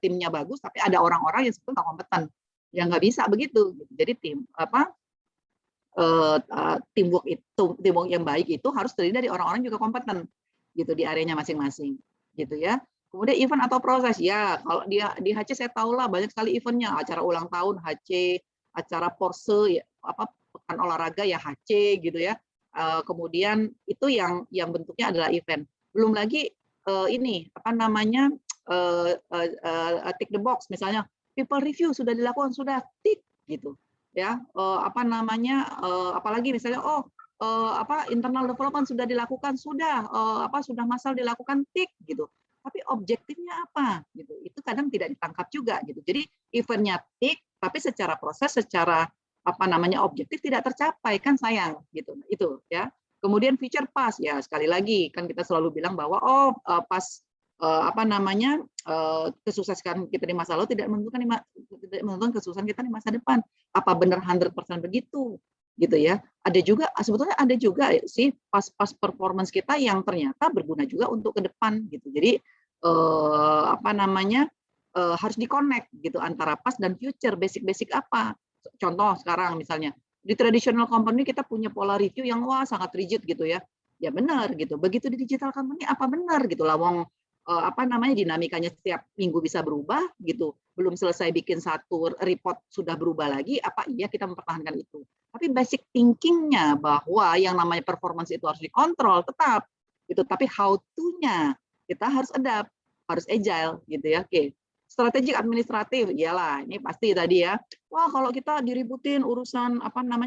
timnya bagus tapi ada orang-orang yang sebetulnya kompeten, yang nggak bisa begitu gitu. Jadi teamwork yang baik itu harus terdiri dari orang-orang juga kompeten gitu di areanya masing-masing gitu ya. Kemudian event atau proses, ya kalau di HC saya tahu lah banyak sekali eventnya, acara ulang tahun HC, acara Porsche, ya, pekan olahraga ya HC gitu ya. Kemudian itu yang bentuknya adalah event. Belum lagi ini tick the box, misalnya people review sudah dilakukan, sudah tick gitu ya. Apalagi misalnya internal development sudah dilakukan, sudah sudah massal dilakukan, tick gitu. Tapi objektifnya apa gitu, itu kadang tidak ditangkap juga gitu. Jadi eventnya tick, tapi secara proses, secara objektif tidak tercapai, kan sayang gitu. Itu ya. Kemudian feature pass, ya sekali lagi kan kita selalu bilang bahwa pas kesuksesan kita di masa lalu tidak menentukan kesuksesan kita di masa depan. Apa benar 100% begitu gitu ya? Sebetulnya ada juga sih pas performance kita yang ternyata berguna juga untuk ke depan gitu. Jadi harus di-connect gitu antara past dan future. Basic apa? Contoh sekarang misalnya di traditional company kita punya pola review yang sangat rigid gitu ya. Ya benar gitu. Begitu di digital company apa benar gitu lah, wong dinamikanya setiap minggu bisa berubah gitu. Belum selesai bikin satu report sudah berubah lagi, apa iya kita mempertahankan itu. Tapi basic thinkingnya bahwa yang namanya performance itu harus dikontrol tetap gitu. Tapi how to-nya kita harus adapt, harus agile gitu ya. Oke. Strategik administratif, iyalah ini pasti tadi ya. Wah, kalau kita diributin urusan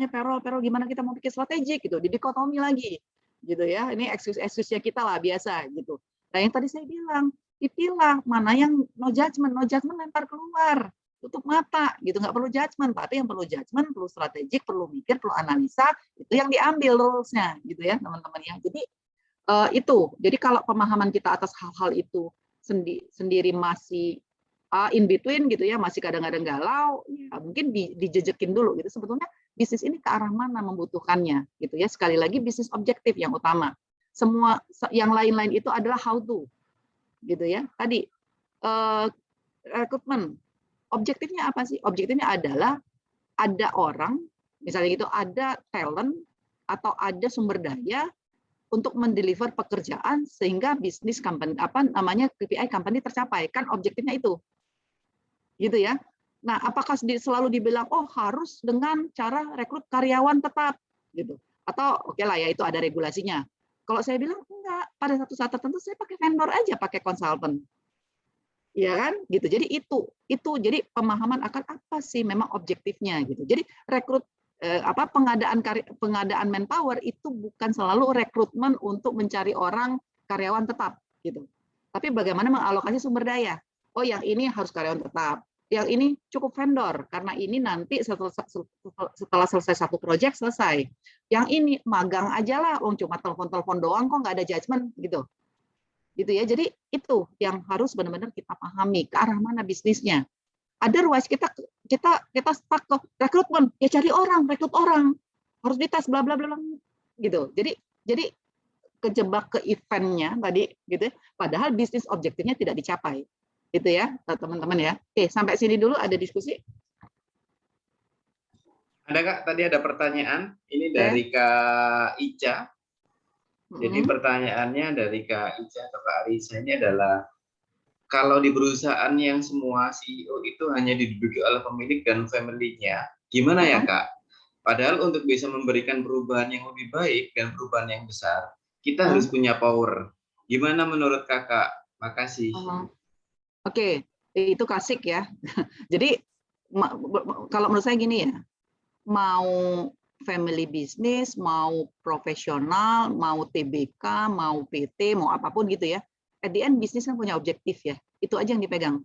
payroll gimana kita mau bikin strategik gitu, didikotomi lagi gitu ya. Ini excuse-nya kita lah biasa gitu. Nah, yang tadi saya bilang, dipilah mana yang no judgment lempar keluar, tutup mata gitu, nggak perlu judgment, tapi yang perlu judgment, perlu strategik, perlu mikir, perlu analisa, itu yang diambil rules-nya gitu ya teman-teman ya. Jadi itu, jadi kalau pemahaman kita atas hal-hal itu sendiri masih in between gitu ya, masih kadang-kadang galau, ya mungkin dijejekin dulu gitu. Sebetulnya bisnis ini ke arah mana membutuhkannya gitu ya. Sekali lagi bisnis objektif yang utama. Semua yang lain-lain itu adalah how to gitu ya. Tadi rekrutmen, objektifnya apa sih? Objektifnya adalah ada orang misalnya gitu, ada talent atau ada sumber daya untuk mendeliver pekerjaan sehingga bisnis company KPI company tercapai, kan objektifnya itu gitu ya. Nah, apakah selalu dibilang harus dengan cara rekrut karyawan tetap gitu, atau oke lah ya itu ada regulasinya. Kalau saya bilang enggak, pada satu saat tertentu saya pakai vendor aja, pakai konsultan. Ya kan? Gitu. Jadi itu jadi pemahaman akan apa sih memang objektifnya gitu. Jadi rekrut pengadaan manpower itu bukan selalu rekrutmen untuk mencari orang karyawan tetap gitu. Tapi bagaimana mengalokasi sumber daya. Oh, yang ini harus karyawan tetap. Yang ini cukup vendor karena ini nanti setelah selesai satu proyek selesai. Yang ini magang aja lah, cuma telepon-telepon doang kok nggak ada judgement gitu. Gitu ya. Jadi itu yang harus benar-benar kita pahami ke arah mana bisnisnya. Otherwise kita stuck ke rekrutmen, ya cari orang, rekrut orang, harus dites bla bla bla gitu. Jadi kejebak ke eventnya tadi gitu. Padahal bisnis objektifnya tidak dicapai. Itu ya teman-teman ya. Oke, sampai sini dulu ada diskusi. Ada Kak, tadi ada pertanyaan. Ini dari Kak Ica. Jadi pertanyaannya dari Kak Ica atau Kak Arisa ini adalah, kalau di perusahaan yang semua CEO itu hanya diduduki oleh pemilik dan family-nya, gimana ya Kak? Padahal untuk bisa memberikan perubahan yang lebih baik dan perubahan yang besar, kita harus punya power. Gimana menurut Kakak? Makasih. Oke, itu klasik ya. Jadi kalau menurut saya gini ya, mau family business, mau profesional, mau TBK, mau PT, mau apapun gitu ya. At the end bisnis kan punya objektif ya. Itu aja yang dipegang.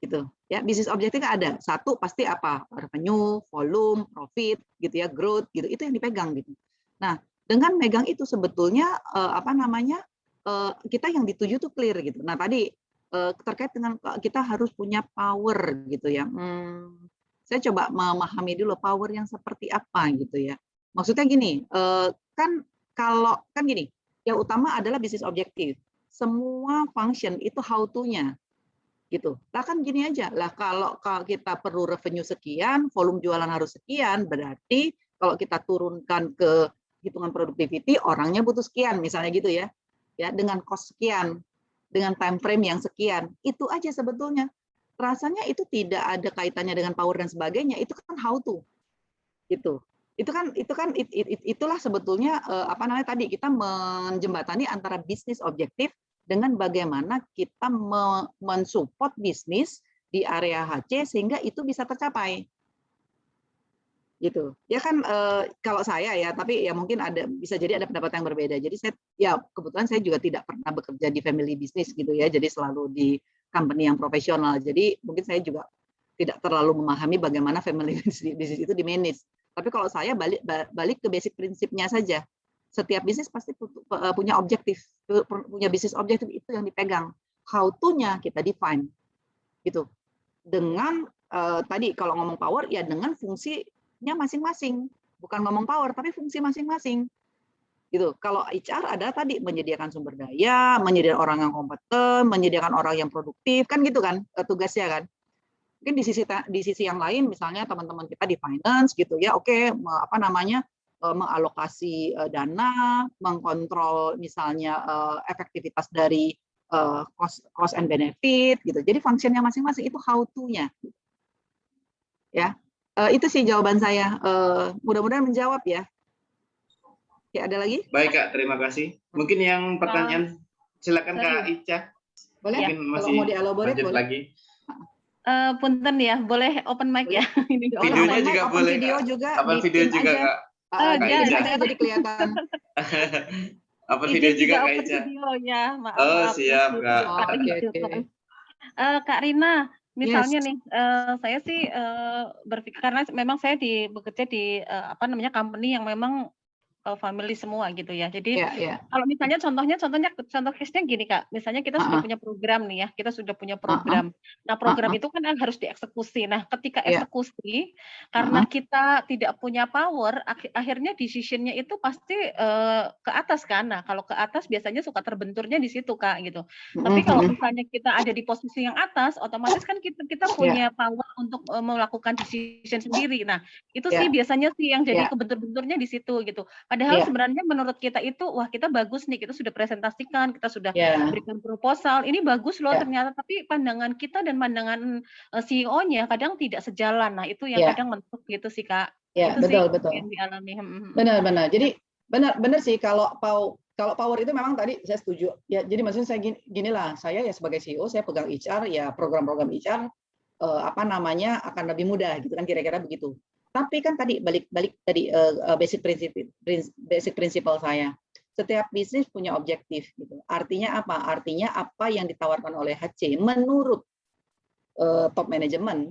Gitu. Ya, bisnis objektif ada. Satu pasti apa? Revenue, volume, profit gitu ya, growth gitu. Itu yang dipegang gitu. Nah, dengan megang itu sebetulnya kita yang dituju tuh clear gitu. Nah, tadi terkait dengan kita harus punya power gitu ya. Saya coba memahami dulu power yang seperti apa gitu ya. Maksudnya gini, kan gini, yang utama adalah bisnis objektif. Semua function itu how to-nya gitu. Lah kan gini aja. Lah kalau kita perlu revenue sekian, volume jualan harus sekian, berarti kalau kita turunkan ke hitungan productivity, orangnya butuh sekian misalnya gitu ya. Ya, dengan cost sekian. dengan time frame yang sekian. Itu aja sebetulnya. Rasanya itu tidak ada kaitannya dengan power dan sebagainya. Itu kan how to. Gitu. Itulah sebetulnya apa namanya tadi kita menjembatani antara bisnis objektif dengan bagaimana kita mensupport bisnis di area HC sehingga itu bisa tercapai. Gitu. Ya kan kalau saya ya, tapi ya mungkin bisa jadi ada pendapat yang berbeda. Jadi saya ya kebetulan saya juga tidak pernah bekerja di family business gitu ya. Jadi selalu di company yang profesional. Jadi mungkin saya juga tidak terlalu memahami bagaimana family business itu di-manage. Tapi kalau saya balik ke basic prinsipnya saja. Setiap bisnis pasti punya objektif, punya bisnis objektif itu yang dipegang. How to-nya kita define. Gitu. Dengan tadi kalau ngomong power ya dengan fungsinya masing-masing. Bukan ngomong power tapi fungsi masing-masing. Gitu. Kalau HR ada tadi menyediakan sumber daya, menyediakan orang yang kompeten, menyediakan orang yang produktif, kan gitu kan tugasnya kan. Mungkin di sisi yang lain misalnya teman-teman kita di finance gitu ya, oke, apa namanya mengalokasi dana, mengkontrol misalnya efektivitas dari cost and benefit gitu. Jadi fungsinya masing-masing itu how to-nya. Ya. Itu sih jawaban saya. Mudah-mudahan menjawab ya. Ya, ada lagi? Baik Kak, terima kasih. Mungkin yang pertanyaan silakan Kak Ica. Boleh? Mungkin Kalau masih mau dielaborate lanjut boleh. lagi. Punten ya, boleh open mic ya? Ini Videonya juga open boleh, video Kak. juga. Apa video di-pin juga aja. Kak? Ada. Jadi kelihatan. Apa video juga Kak open Ica? video ya, maaf. Oh, maaf. siap Kak. Oke. Kak Rina, misalnya Yes. nih, saya sih berpikir karena memang saya bekerja di apa namanya company yang memang family semua gitu ya. Jadi kalau misalnya contoh case-nya gini Kak, misalnya kita sudah punya program nih ya, kita sudah punya program. Nah program itu kan harus dieksekusi. Nah ketika eksekusi, karena kita tidak punya power, akhirnya decision-nya itu pasti ke atas kan. Nah kalau ke atas biasanya suka terbenturnya di situ Kak gitu. Tapi kalau misalnya kita ada di posisi yang atas, otomatis kan kita punya power untuk melakukan decision sendiri. Nah itu sih biasanya sih yang jadi kebentur-benturnya di situ gitu. Padahal sebenarnya menurut kita itu, wah kita bagus nih, kita sudah presentasikan, kita sudah berikan proposal, ini bagus loh ternyata, tapi pandangan kita dan pandangan CEO-nya kadang tidak sejalan. Nah itu yang kadang mentok gitu sih Kak. Ya, itu betul. yang dialami. Benar. Jadi benar sih kalau power itu memang tadi saya setuju. Ya, jadi maksudnya saya ginilah, saya ya sebagai CEO, saya pegang HR, ya program-program HR apa namanya akan lebih mudah gitu kan kira-kira begitu. Tapi kan tadi balik tadi basic principle saya. Setiap bisnis punya objektif gitu. Artinya apa? Artinya apa yang ditawarkan oleh HC menurut top management,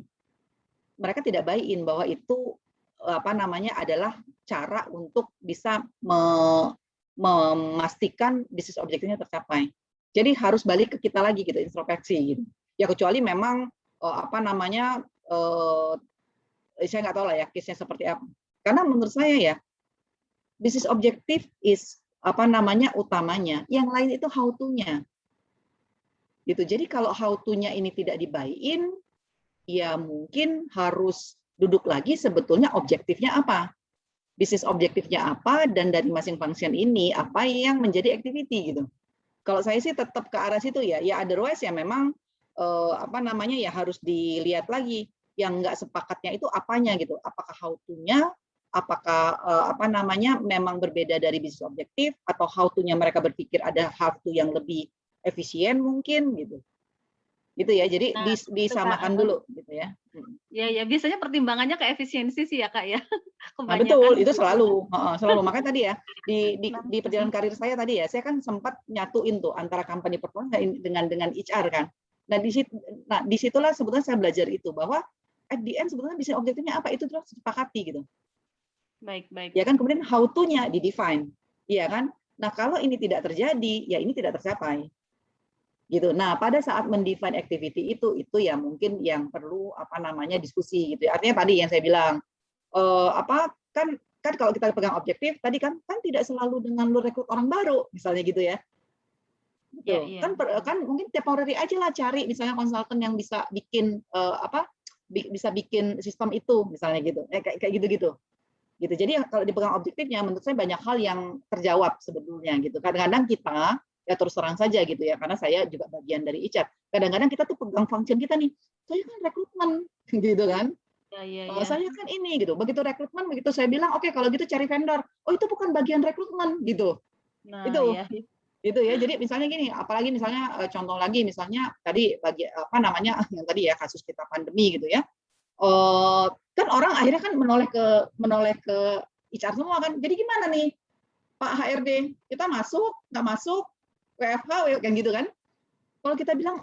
mereka tidak buy-in bahwa itu apa namanya adalah cara untuk bisa memastikan bisnis objektifnya tercapai. Jadi harus balik ke kita lagi gitu, introspeksi gitu. Ya kecuali memang apa namanya saya nggak tahu lah ya case-nya seperti apa. Karena menurut saya ya bisnis objektif is apa namanya utamanya, yang lain itu how to-nya. Gitu. Jadi kalau how to-nya ini tidak dibuy-in, ya mungkin harus duduk lagi sebetulnya objektifnya apa. Bisnis objektifnya apa dan dari masing function ini apa yang menjadi activity gitu. Kalau saya sih tetap ke arah situ ya. Ya otherwise ya memang apa namanya ya harus dilihat lagi. Yang nggak sepakatnya itu apanya gitu, apakah how to-nya, apakah apa namanya memang berbeda dari bisnis objektif, atau how to-nya mereka berpikir ada how to yang lebih efisien mungkin gitu ya. Jadi disamakan dulu gitu ya. Ya biasanya pertimbangannya ke efisiensi sih ya Kak ya. Nah, betul, itu selalu makanya tadi ya di perjalanan karir saya tadi ya, saya kan sempat nyatuin tuh antara company performance dengan HR kan. Nah disitulah sebetulnya saya belajar itu bahwa at the end sebetulnya bisnis objektifnya apa itu terus disepakati gitu. Baik. Ya kan kemudian how to-nya di-define. Iya kan? Nah, kalau ini tidak terjadi, ya ini tidak tercapai. Gitu. Nah, pada saat mendefine activity itu ya mungkin yang perlu apa namanya diskusi gitu. Artinya tadi yang saya bilang kan kalau kita pegang objektif tadi kan tidak selalu dengan lu rekrut orang baru misalnya gitu ya. Gitu. Kan mungkin temporary aja lah cari misalnya konsultan yang bisa bikin bisa bikin sistem itu misalnya gitu kayak gitu. Gitu. Jadi kalau dipegang objektifnya menurut saya banyak hal yang terjawab sebetulnya gitu. Kadang-kadang kita ya terus terang saja gitu ya, karena saya juga bagian dari HR. Kadang-kadang kita tuh pegang function kita nih, saya kan rekrutmen gitu kan. Saya kan ini gitu. Begitu rekrutmen, begitu saya bilang oke, kalau gitu cari vendor. Oh, itu bukan bagian rekrutmen gitu. Itu ya. Jadi misalnya gini, apalagi misalnya contoh lagi misalnya tadi bagi apa namanya yang tadi ya kasus kita pandemi gitu ya. Kan orang akhirnya kan menoleh ke HR semua kan. Jadi gimana nih Pak HRD, kita masuk, nggak masuk, WFH kan gitu kan. Kalau kita bilang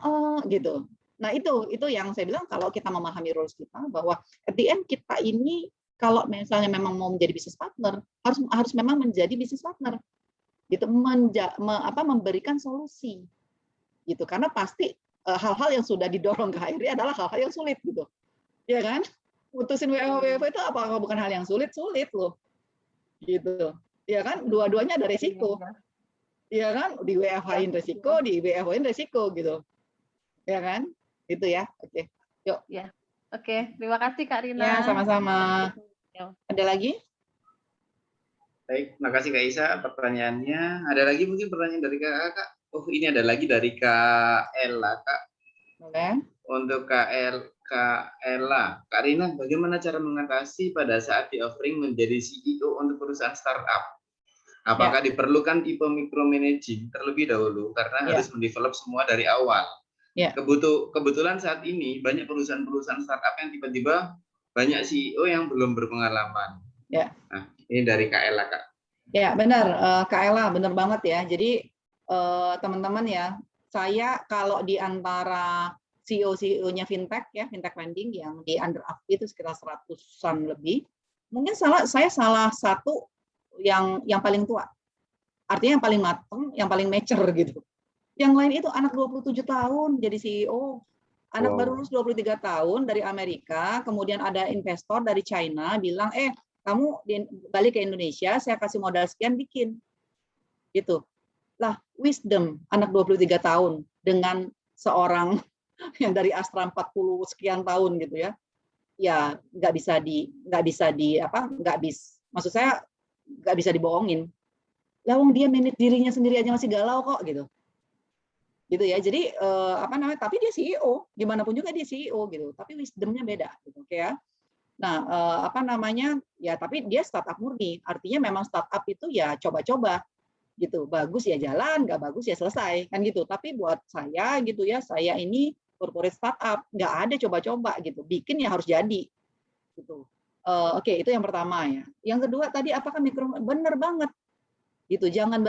gitu. Nah, itu yang saya bilang kalau kita memahami roles kita bahwa at the end kita ini kalau misalnya memang mau menjadi business partner harus memang menjadi business partner. Gitu memberikan solusi. Gitu. Karena pasti hal-hal yang sudah didorong ke HRD adalah hal-hal yang sulit gitu. Ya kan? Putusin WFH itu apakah bukan hal yang sulit loh. Gitu. Ya kan? Dua-duanya ada resiko. Ya kan? Di WFH-in resiko, di WFH-in resiko gitu. Ya kan? Itu ya. Oke. Yuk. Ya. Oke, terima kasih Kak Rina. Ya, sama-sama. Ada lagi? Baik, makasih Kak Isa pertanyaannya. Ada lagi mungkin pertanyaan dari Kak? Oh, ini ada lagi dari Kak Ella, Kak. Oke. Untuk Kak Ella, Kak Rina, bagaimana cara mengatasi pada saat di offering menjadi CEO untuk perusahaan startup? Apakah diperlukan tipe micromanaging terlebih dahulu karena harus mendevelop semua dari awal? Kebetulan saat ini banyak perusahaan-perusahaan startup yang tiba-tiba banyak CEO yang belum berpengalaman. Nah, ini dari Kak Ella, Kak. Ya, benar, Kak Ella, benar banget ya. Jadi teman-teman ya, saya kalau di antara CEO-nya fintech ya, fintech lending yang di under Afpi itu sekitar 100-an lebih, mungkin saya salah satu yang paling tua. Artinya yang paling matang, yang paling mature gitu. Yang lain itu anak 27 tahun jadi CEO. Anak baru lulus 23 tahun dari Amerika, kemudian ada investor dari China bilang, kamu balik ke Indonesia, saya kasih modal sekian bikin. Gitu. Lah, wisdom anak 23 tahun dengan seorang yang dari Astra 40 sekian tahun gitu ya. Ya, maksud saya nggak bisa dibohongin. Lawang dia manage dirinya sendiri aja masih galau kok gitu. Gitu ya. Jadi tapi dia CEO, gimana pun juga dia CEO gitu. Tapi wisdomnya beda gitu, oke ya. Nah, ya tapi dia startup murni. Artinya memang startup itu ya coba-coba gitu. Bagus ya jalan, nggak bagus ya selesai kan gitu. Tapi buat saya gitu ya, saya ini corporate startup, nggak ada coba-coba gitu. Bikin ya harus jadi gitu. Oke, itu yang pertama ya. Yang kedua tadi apakah bener banget gitu. Jangan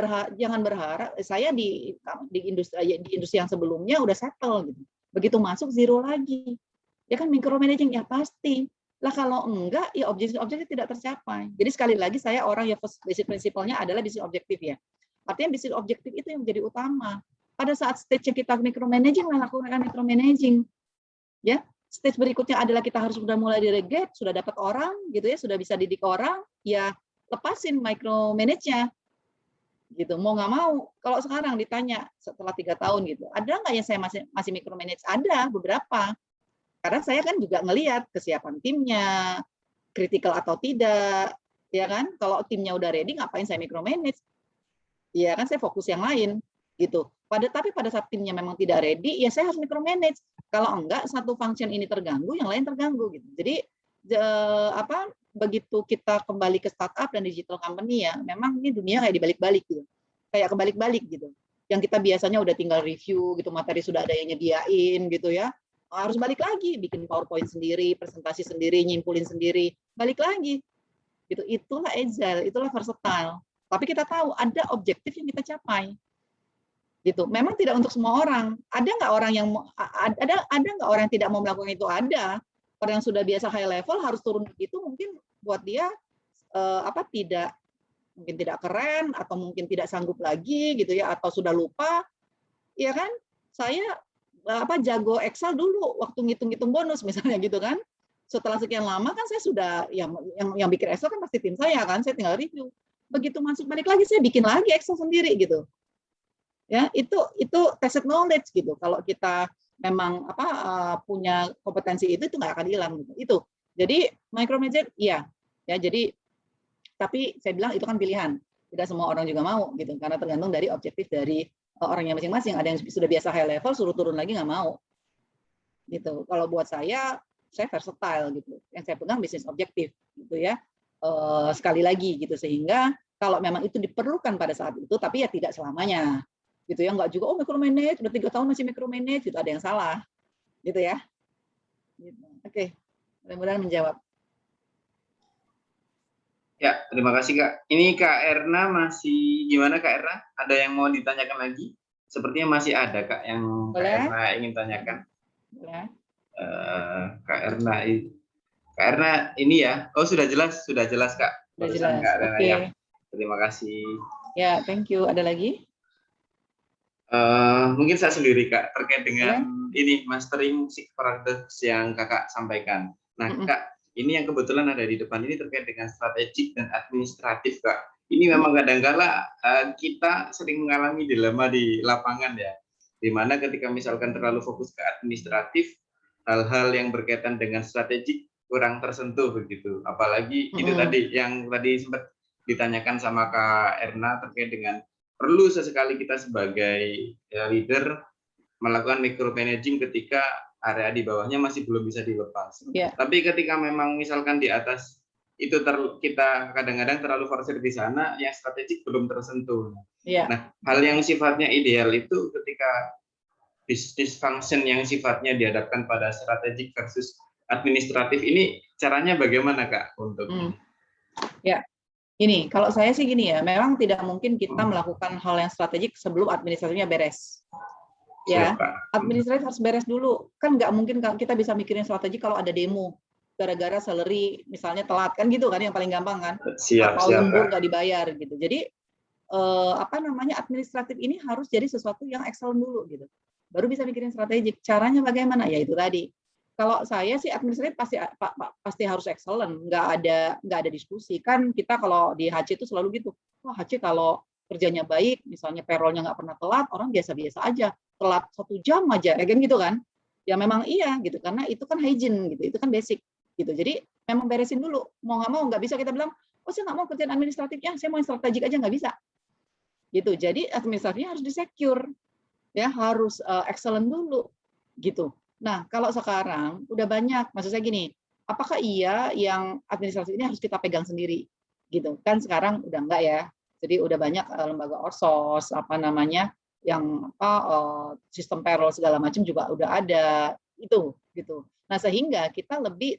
berharap saya di industri yang sebelumnya udah settle gitu. Begitu masuk zero lagi. Ya kan micromanaging ya pasti. Lah kalau enggak ya objektif tidak tercapai. Jadi sekali lagi saya orang yang basic principle-nya adalah bisnis objektif ya. Artinya bisnis objektif itu yang menjadi utama. Pada saat stage yang kita micromanaging, lakukan micromanaging. Ya, stage berikutnya adalah kita harus sudah mulai delegate, sudah dapat orang gitu ya, sudah bisa didik orang, ya lepasin micromanage-nya. Gitu, mau nggak mau. Kalau sekarang ditanya setelah 3 tahun gitu, ada nggak yang saya masih micromanage? Ada beberapa. Karena saya kan juga ngelihat kesiapan timnya, kritikal atau tidak, ya kan? Kalau timnya udah ready, ngapain saya micromanage? Ya kan, saya fokus yang lain, gitu. Tapi pada saat timnya memang tidak ready, ya saya harus micromanage. Kalau enggak, satu function ini terganggu, yang lain terganggu, gitu. Jadi begitu kita kembali ke startup dan digital company ya, memang ini dunia kayak dibalik-balik gitu, kayak kebalik-balik gitu. Yang kita biasanya udah tinggal review gitu, materi sudah ada yang nyediain gitu ya, harus balik lagi, bikin PowerPoint sendiri, presentasi sendiri, nyimpulin sendiri, balik lagi. Gitu. Itulah agile, itulah versatile. Tapi kita tahu ada objektif yang kita capai. Gitu. Memang tidak untuk semua orang. Ada nggak orang yang tidak mau melakukan itu? Ada. Orang yang sudah biasa high level harus turun begitu, mungkin buat dia tidak keren atau mungkin tidak sanggup lagi gitu ya, atau sudah lupa. Ya kan? Saya jago Excel dulu waktu ngitung-ngitung bonus misalnya gitu kan. Setelah sekian lama kan saya sudah yang bikin Excel kan pasti tim saya kan, saya tinggal review. Begitu masuk balik lagi saya bikin lagi Excel sendiri gitu. Ya, itu tacit knowledge gitu. Kalau kita memang punya kompetensi itu nggak akan hilang gitu. Itu. Jadi micromanage iya. Ya, jadi tapi saya bilang itu kan pilihan. Tidak semua orang juga mau gitu karena tergantung dari objektif dari orangnya masing-masing. Ada yang sudah biasa high level, suruh turun lagi nggak mau. Gitu. Kalau buat saya versatile gitu. Yang saya pegang bisnis objektif gitu ya. Sekali lagi gitu, sehingga kalau memang itu diperlukan pada saat itu, tapi ya tidak selamanya gitu ya. Nggak juga micromanage udah 3 tahun masih micromanage gitu, ada yang salah gitu ya. Gitu. Oke, mudah-mudahan menjawab. Ya, terima kasih Kak. Ini Kak Erna masih gimana Kak Erna? Ada yang mau ditanyakan lagi? Sepertinya masih ada Kak yang Kak Erna ingin tanyakan. Boleh. Kak Erna ini ya. Oh, sudah jelas Kak. Sudah jelas. Kak Erna Oke. ya. Terima kasih. Ya, thank you. Ada lagi? Mungkin saya sendiri Kak, terkait dengan ini mastering six products yang Kakak sampaikan. Nah Kak, ini yang kebetulan ada di depan ini terkait dengan strategik dan administratif Kak. Ini memang kadang-kala kita sering mengalami dilema di lapangan ya, dimana ketika misalkan terlalu fokus ke administratif, hal-hal yang berkaitan dengan strategik kurang tersentuh begitu. Apalagi itu tadi yang tadi sempat ditanyakan sama Kak Erna terkait dengan perlu sesekali kita sebagai leader melakukan micromanaging ketika area di bawahnya masih belum bisa dilepas. Tapi ketika memang misalkan di atas itu kita kadang-kadang terlalu forsir di sana, yang strategik belum tersentuh. Nah, hal yang sifatnya ideal itu ketika bisnis function yang sifatnya dihadapkan pada strategik versus administratif ini caranya bagaimana Kak untuk Ya. Gini, kalau saya sih gini ya, memang tidak mungkin kita melakukan hal yang strategik sebelum administratifnya beres. Ya, administratif harus beres dulu. Kan nggak mungkin kita bisa mikirin strategi kalau ada demo, gara-gara salary misalnya telat kan gitu kan, yang paling gampang kan. Atau lembur nggak dibayar gitu. Jadi administratif ini harus jadi sesuatu yang excellent dulu gitu. Baru bisa mikirin strategik. Caranya bagaimana? Ya itu tadi. Kalau saya sih administratif pasti harus excellent, nggak ada diskusi. Kan kita kalau di HC itu selalu gitu, wah HC kalau kerjanya baik, misalnya payroll-nya nggak pernah telat, orang biasa-biasa aja, telat 1 jam aja, ya kan gitu kan? Ya memang iya gitu, karena itu kan hygiene gitu, itu kan basic gitu. Jadi memang beresin dulu, mau nggak bisa kita bilang, oh saya nggak mau kerjaan administratifnya, saya mau yang strategik aja nggak bisa. Gitu. Jadi administratifnya harus di-secure, ya harus excellent dulu, gitu. Nah, kalau sekarang udah banyak, maksud saya gini, apakah iya yang administrasi ini harus kita pegang sendiri? Gitu. Kan sekarang udah enggak ya. Jadi udah banyak lembaga outsource, yang sistem payroll segala macam juga udah ada itu gitu. Nah, sehingga kita tapi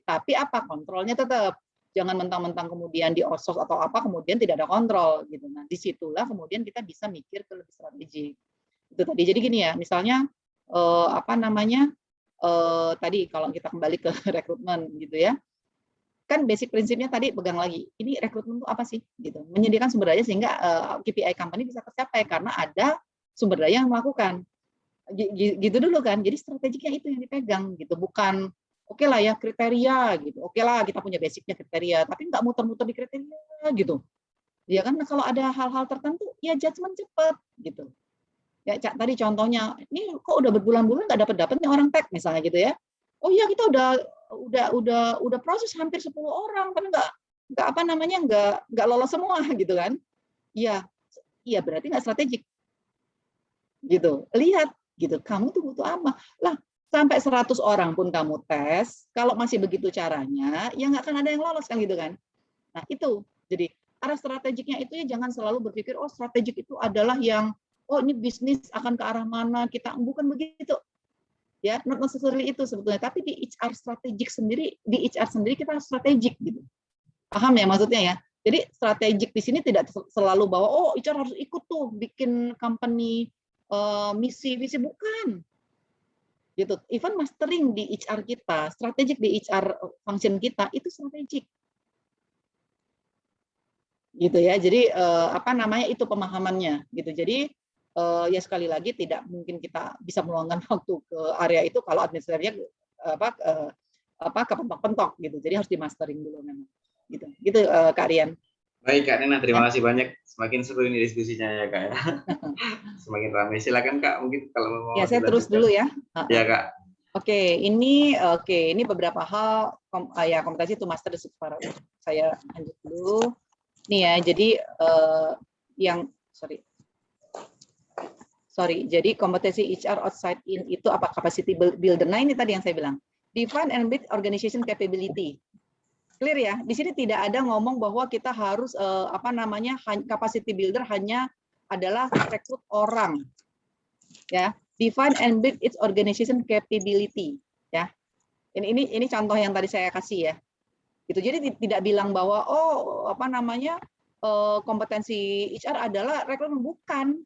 kontrolnya tetap. Jangan mentang-mentang kemudian di outsource atau kemudian tidak ada kontrol gitu. Nah, disitulah kemudian kita bisa mikir ke lebih strategik. Itu tadi. Jadi gini ya, misalnya tadi kalau kita kembali ke rekrutmen gitu ya, kan basic prinsipnya tadi pegang lagi, ini rekrutmen itu apa sih gitu, menyediakan sumber daya sehingga KPI company bisa tercapai karena ada sumber daya yang melakukan gitu dulu kan. Jadi strategiknya itu yang dipegang gitu, bukan oke lah ya kriteria gitu, oke lah kita punya basicnya kriteria, tapi nggak muter-muter di kriteria gitu ya kan. Kalau ada hal-hal tertentu ya judgement cepat gitu. Ya tadi contohnya, ini kok udah berbulan-bulan nggak dapat nih orang tag misalnya gitu ya. Oh iya kita udah proses hampir 10 orang, tapi nggak lolos semua gitu kan. Iya berarti nggak strategik. Gitu. Lihat gitu, kamu tuh butuh apa? Lah sampai 100 orang pun kamu tes, kalau masih begitu caranya, ya nggak akan ada yang lolos kan gitu kan. Nah itu, jadi arah strategiknya itu ya jangan selalu berpikir, oh strategik itu adalah yang ini bisnis akan ke arah mana, kita bukan begitu ya, not necessarily itu sebetulnya, tapi di HR strategik sendiri, kita harus strategik gitu, paham ya maksudnya ya. Jadi strategik di sini tidak selalu bahwa HR harus ikut tuh bikin company misi bukan gitu. Even mastering di HR kita, strategik di HR function kita itu strategik gitu ya. Jadi itu pemahamannya gitu. Jadi ya sekali lagi tidak mungkin kita bisa meluangkan waktu ke area itu kalau administratifnya kepentok-pentok gitu. Jadi harus di mastering dulu memang. Gitu Kak Rian. Baik Kak Nena, terima kasih banyak. Semakin seru ini diskusinya ya Kak ya. Semakin ramai. Silakan Kak, mungkin kalau mau. Ya saya terus dulu ya. Ya Kak. Oke, ini beberapa hal kompetisi to master the six products. Saya lanjut dulu. Nih ya, jadi Jadi kompetensi HR outside in itu apa? Capacity builder. Nah, ini tadi yang saya bilang. Define and build organization capability. Clear ya? Di sini tidak ada ngomong bahwa kita harus capacity builder hanya adalah rekrut orang. Ya, define and build its organization capability. Ya, ini contoh yang tadi saya kasih ya. Gitu. Jadi tidak bilang bahwa kompetensi HR adalah rekrutmen, bukan.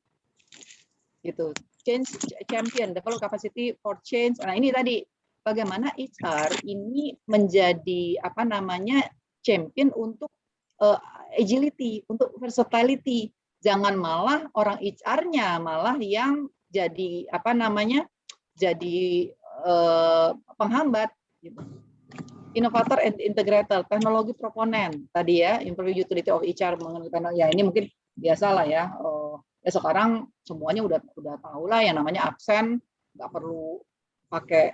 Gitu. Change champion, develop capacity for change. Nah, ini tadi bagaimana HR ini menjadi champion untuk agility, untuk versatility. Jangan malah orang HR-nya malah yang jadi jadi penghambat gitu. Innovator and integrator, teknologi proponen tadi ya, improve utility of HR mengenai ya, ini mungkin biasalah ya. Ya sekarang semuanya udah tahu lah yang namanya absen, nggak perlu pakai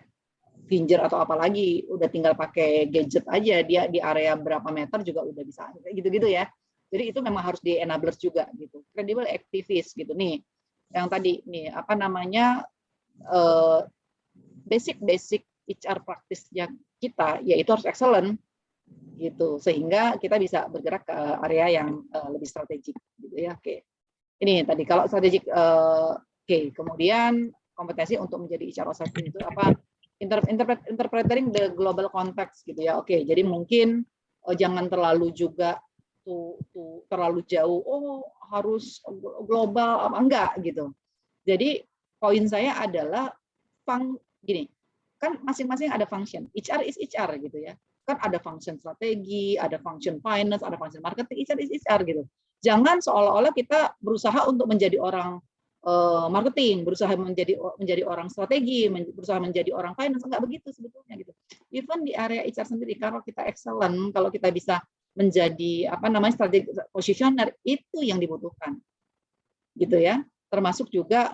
finger atau apa lagi, udah tinggal pakai gadget aja, dia di area berapa meter juga udah bisa gitu-gitu ya. Jadi itu memang harus di enablers juga gitu. Credible activist gitu nih. Yang tadi nih basic HR practice-nya kita yaitu harus excellent gitu, sehingga kita bisa bergerak ke area yang lebih strategik gitu ya. Oke. Ini tadi kalau strategik kemudian kompetensi untuk menjadi HR outside itu apa? Interpreting the global context gitu ya. Oke, jadi mungkin jangan terlalu juga terlalu jauh. Oh, harus global apa enggak gitu. Jadi poin saya adalah gini, kan masing-masing ada function. HR is HR gitu ya. Kan ada function strategi, ada function finance, ada function marketing. HR is HR gitu. Jangan seolah-olah kita berusaha untuk menjadi orang marketing, berusaha menjadi orang strategi, berusaha menjadi orang finance, enggak begitu sebetulnya gitu. Even di area HR sendiri, kalau kita excellent, kalau kita bisa menjadi strategi positioner, itu yang dibutuhkan, gitu ya. Termasuk juga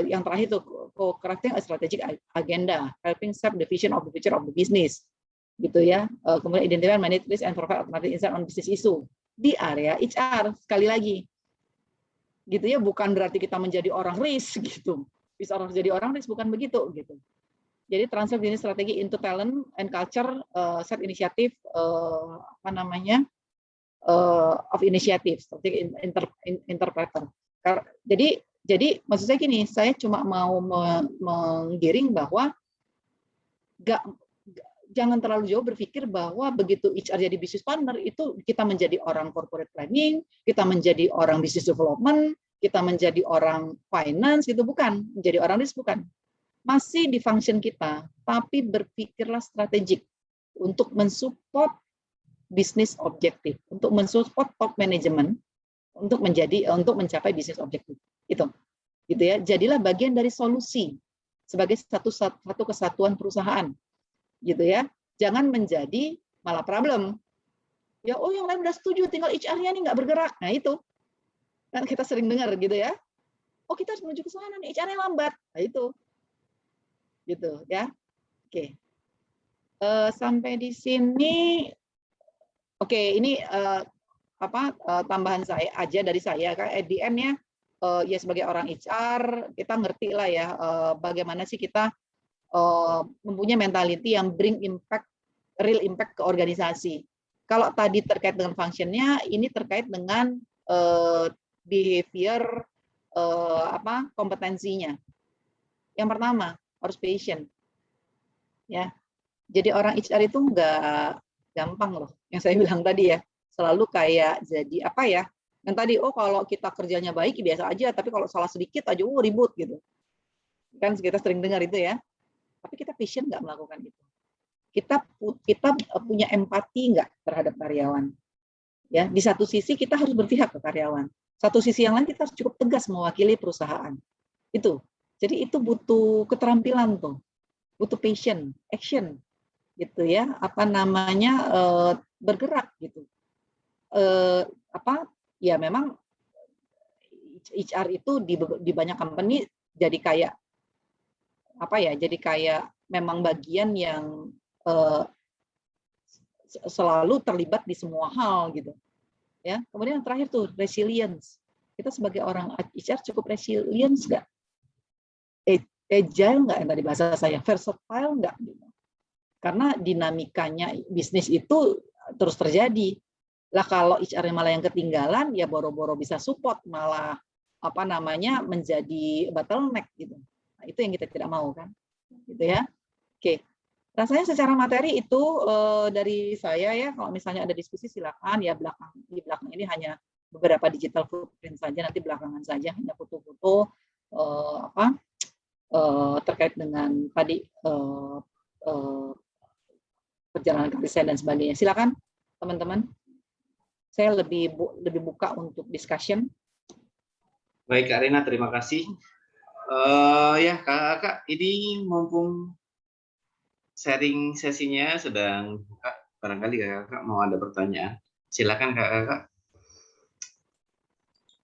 yang terakhir itu co-crafting a strategic agenda, helping shape the vision of the future of the business, gitu ya. Kemudian identify, manage risk and provide alternative insight on business issue di area HR, sekali lagi. Gitu ya, bukan berarti kita menjadi orang risk gitu. Bisa orang jadi orang risk, bukan begitu gitu. Jadi transfer business strategi into talent and culture, set initiative of initiative, strategi interpreter. Jadi maksud saya gini, saya cuma mau menggiring bahwa jangan terlalu jauh berpikir bahwa begitu HR jadi business partner itu kita menjadi orang corporate planning, kita menjadi orang business development, kita menjadi orang finance gitu, bukan, menjadi orang risk, bukan. Masih di function kita, tapi berpikirlah strategik untuk mensupport business objektif, untuk mensupport top management untuk mencapai business objektif. Itu. Gitu ya. Jadilah bagian dari solusi sebagai satu kesatuan perusahaan. Gitu ya, jangan menjadi malah problem. Ya, oh yang lain udah setuju, tinggal HR-nya nih nggak bergerak. Nah itu kan kita sering dengar gitu ya. Oh kita harus menuju ke sana nih, HR-nya lambat. Nah itu, gitu ya. Oke, sampai di sini. Oke, ini tambahan saya aja dari saya. At the end-nya ya sebagai orang HR kita ngerti lah ya bagaimana sih kita mempunyai mentality yang bring real impact ke organisasi. Kalau tadi terkait dengan functionnya, ini terkait dengan behavior kompetensinya. Yang pertama harus patient, ya. Jadi orang HR itu nggak gampang loh. Yang saya bilang tadi ya, selalu kayak jadi apa ya? Yang tadi kalau kita kerjanya baik biasa aja, tapi kalau salah sedikit aja ribut gitu. Kan kita sering dengar itu ya. Tapi kita patient nggak melakukan itu. Kita punya empati nggak terhadap karyawan? Ya, di satu sisi kita harus berpihak ke karyawan. Satu sisi yang lain kita harus cukup tegas mewakili perusahaan. Itu. Jadi itu butuh keterampilan tuh, butuh passion, action, gitu ya. Bergerak gitu. Ya memang HR itu di banyak company jadi kayak jadi kayak memang bagian yang selalu terlibat di semua hal gitu ya. Kemudian yang terakhir tuh resilience, Kita sebagai orang HR cukup resilient nggak? Agile nggak yang tadi bahasa saya? Versatile nggak? Karena dinamikanya bisnis itu terus terjadi. Lah kalau HR malah yang ketinggalan, ya boro-boro bisa support, malah menjadi bottleneck gitu. Nah, itu yang kita tidak mau kan, gitu ya. Oke, rasanya secara materi itu dari saya ya. Kalau misalnya ada diskusi silakan ya, di belakang ini hanya beberapa digital footprint saja, nanti belakangan saja hanya foto-foto terkait dengan tadi perjalanan karir saya dan sebagainya. Silakan teman-teman. Saya lebih buka untuk discussion. Baik Kak Rina, terima kasih. Ya Kakak, ini mumpung sharing sesinya sedang buka, barangkali Kakak mau ada pertanyaan. Silakan Kakak.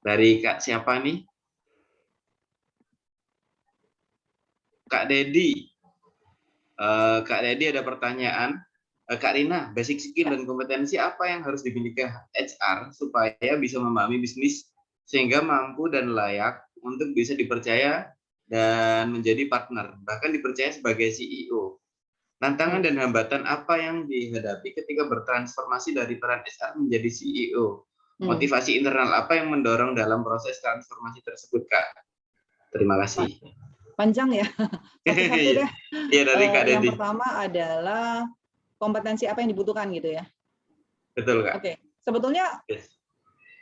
Dari Kak siapa nih? Kak Dedi. Kak Dedi ada pertanyaan. Kak Rina, basic skill dan kompetensi apa yang harus dimiliki HR supaya bisa memahami bisnis sehingga mampu dan layak untuk bisa dipercaya dan menjadi partner, bahkan dipercaya sebagai CEO. Tantangan dan hambatan apa yang dihadapi ketika bertransformasi dari peran HR menjadi CEO? Motivasi internal apa yang mendorong dalam proses transformasi tersebut, Kak? Terima kasih. Panjang ya. Satu-satu deh. Iya, dari Kak Dedi. Yang pertama adalah kompetensi apa yang dibutuhkan gitu ya. Betul, Kak. Oke.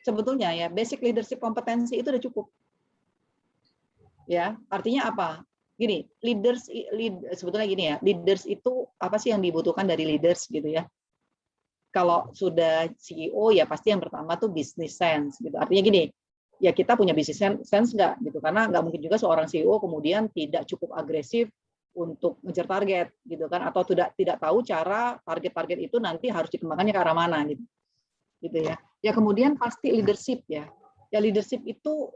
Sebetulnya ya basic leadership kompetensi itu udah cukup. Ya, artinya apa? Gini, sebetulnya gini ya, leaders itu apa sih yang dibutuhkan dari leaders gitu ya. Kalau sudah CEO ya pasti yang pertama tuh business sense gitu. Artinya gini, ya kita punya business sense nggak gitu, karena nggak mungkin juga seorang CEO kemudian tidak cukup agresif untuk ngejar target gitu kan, atau tidak tahu cara target-target itu nanti harus dikembangkannya ke arah mana gitu ya. Ya kemudian pasti leadership ya. Ya leadership itu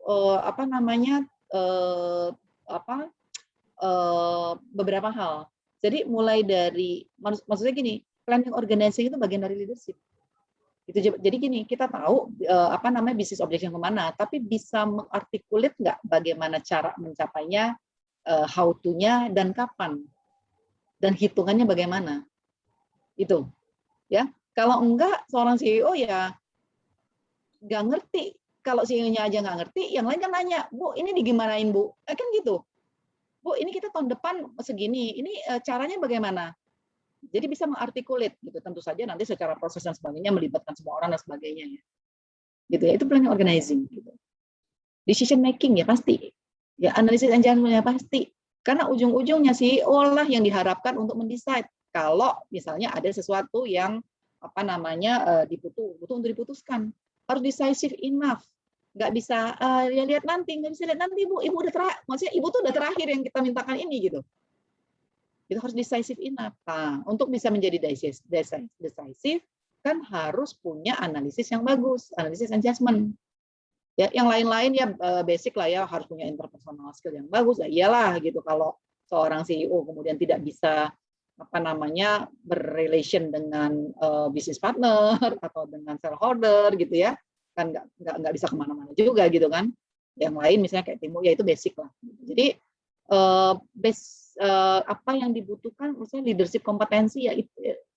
beberapa hal. Jadi mulai dari maksudnya gini, planning organizing itu bagian dari leadership. Itu jadi gini, kita tahu bisnis objektif kemana, tapi bisa mengartikulat nggak bagaimana cara mencapainya, how to-nya dan kapan, dan hitungannya bagaimana. Itu ya. Kalau enggak seorang CEO ya nggak ngerti. Kalau CEO-nya aja nggak ngerti, yang lain kan nanya, Bu ini digimanain Bu, kan gitu. Bu ini kita tahun depan segini, ini caranya bagaimana? Jadi bisa mengartikulat gitu. Tentu saja nanti secara proses dan sebagainya melibatkan semua orang dan sebagainya ya. Gitu ya, itu planning organizing gitu. Decision making ya pasti. Ya analisis dan judgment pasti. Karena ujung-ujungnya CEO lah yang diharapkan untuk mendesain. Kalau misalnya ada sesuatu yang butuh untuk diputuskan, harus decisive enough. Nggak bisa ya lihat nanti, nggak bisa lihat nanti Bu. Ibu udah maksudnya ibu tuh udah terakhir yang kita mintakan ini gitu. Itu harus decisive enough. Nah, untuk bisa menjadi decisive kan harus punya analisis yang bagus, analisis and judgment. Ya, yang lain-lain ya basic lah ya, harus punya interpersonal skill yang bagus. Ya iyalah gitu, kalau seorang CEO kemudian tidak bisa berrelation dengan business partner atau dengan shareholder gitu ya, kan nggak bisa kemana-mana juga gitu kan. Yang lain misalnya kayak Timo ya itu basic lah. Jadi apa yang dibutuhkan, maksudnya leadership kompetensi ya itu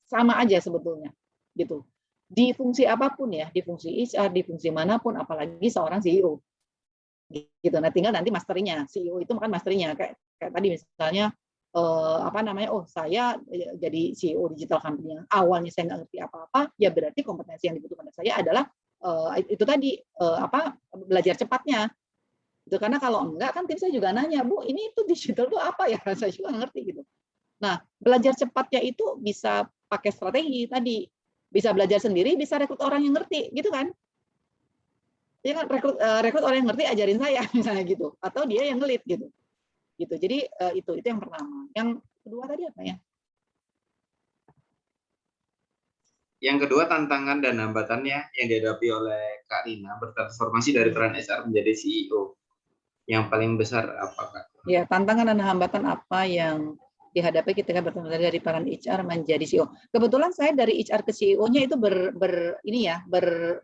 sama aja sebetulnya gitu. Di fungsi apapun ya, di fungsi HR, di fungsi manapun, apalagi seorang CEO gitu. Nah tinggal nanti masternya, CEO itu makan masternya kayak tadi misalnya saya jadi CEO digital company yang awalnya saya nggak ngerti apa-apa, ya berarti kompetensi yang dibutuhkan dari saya adalah itu tadi belajar cepatnya. Itu karena kalau enggak kan tim saya juga nanya, Bu ini itu digital itu apa ya, saya juga nggak ngerti gitu. Nah belajar cepatnya itu bisa pakai strategi tadi, bisa belajar sendiri, bisa rekrut orang yang ngerti gitu kan. Ya kan, rekrut orang yang ngerti ajarin saya misalnya gitu, atau dia yang ngelit gitu. Jadi itu yang pertama. Yang kedua tadi apa ya? Yang kedua, tantangan dan hambatannya yang dihadapi oleh Kak Rina bertransformasi dari peran HR menjadi CEO. Yang paling besar apa, Kak? Ya, tantangan dan hambatan apa yang dihadapi ketika bertransformasi dari peran HR menjadi CEO. Kebetulan saya dari HR ke CEO-nya itu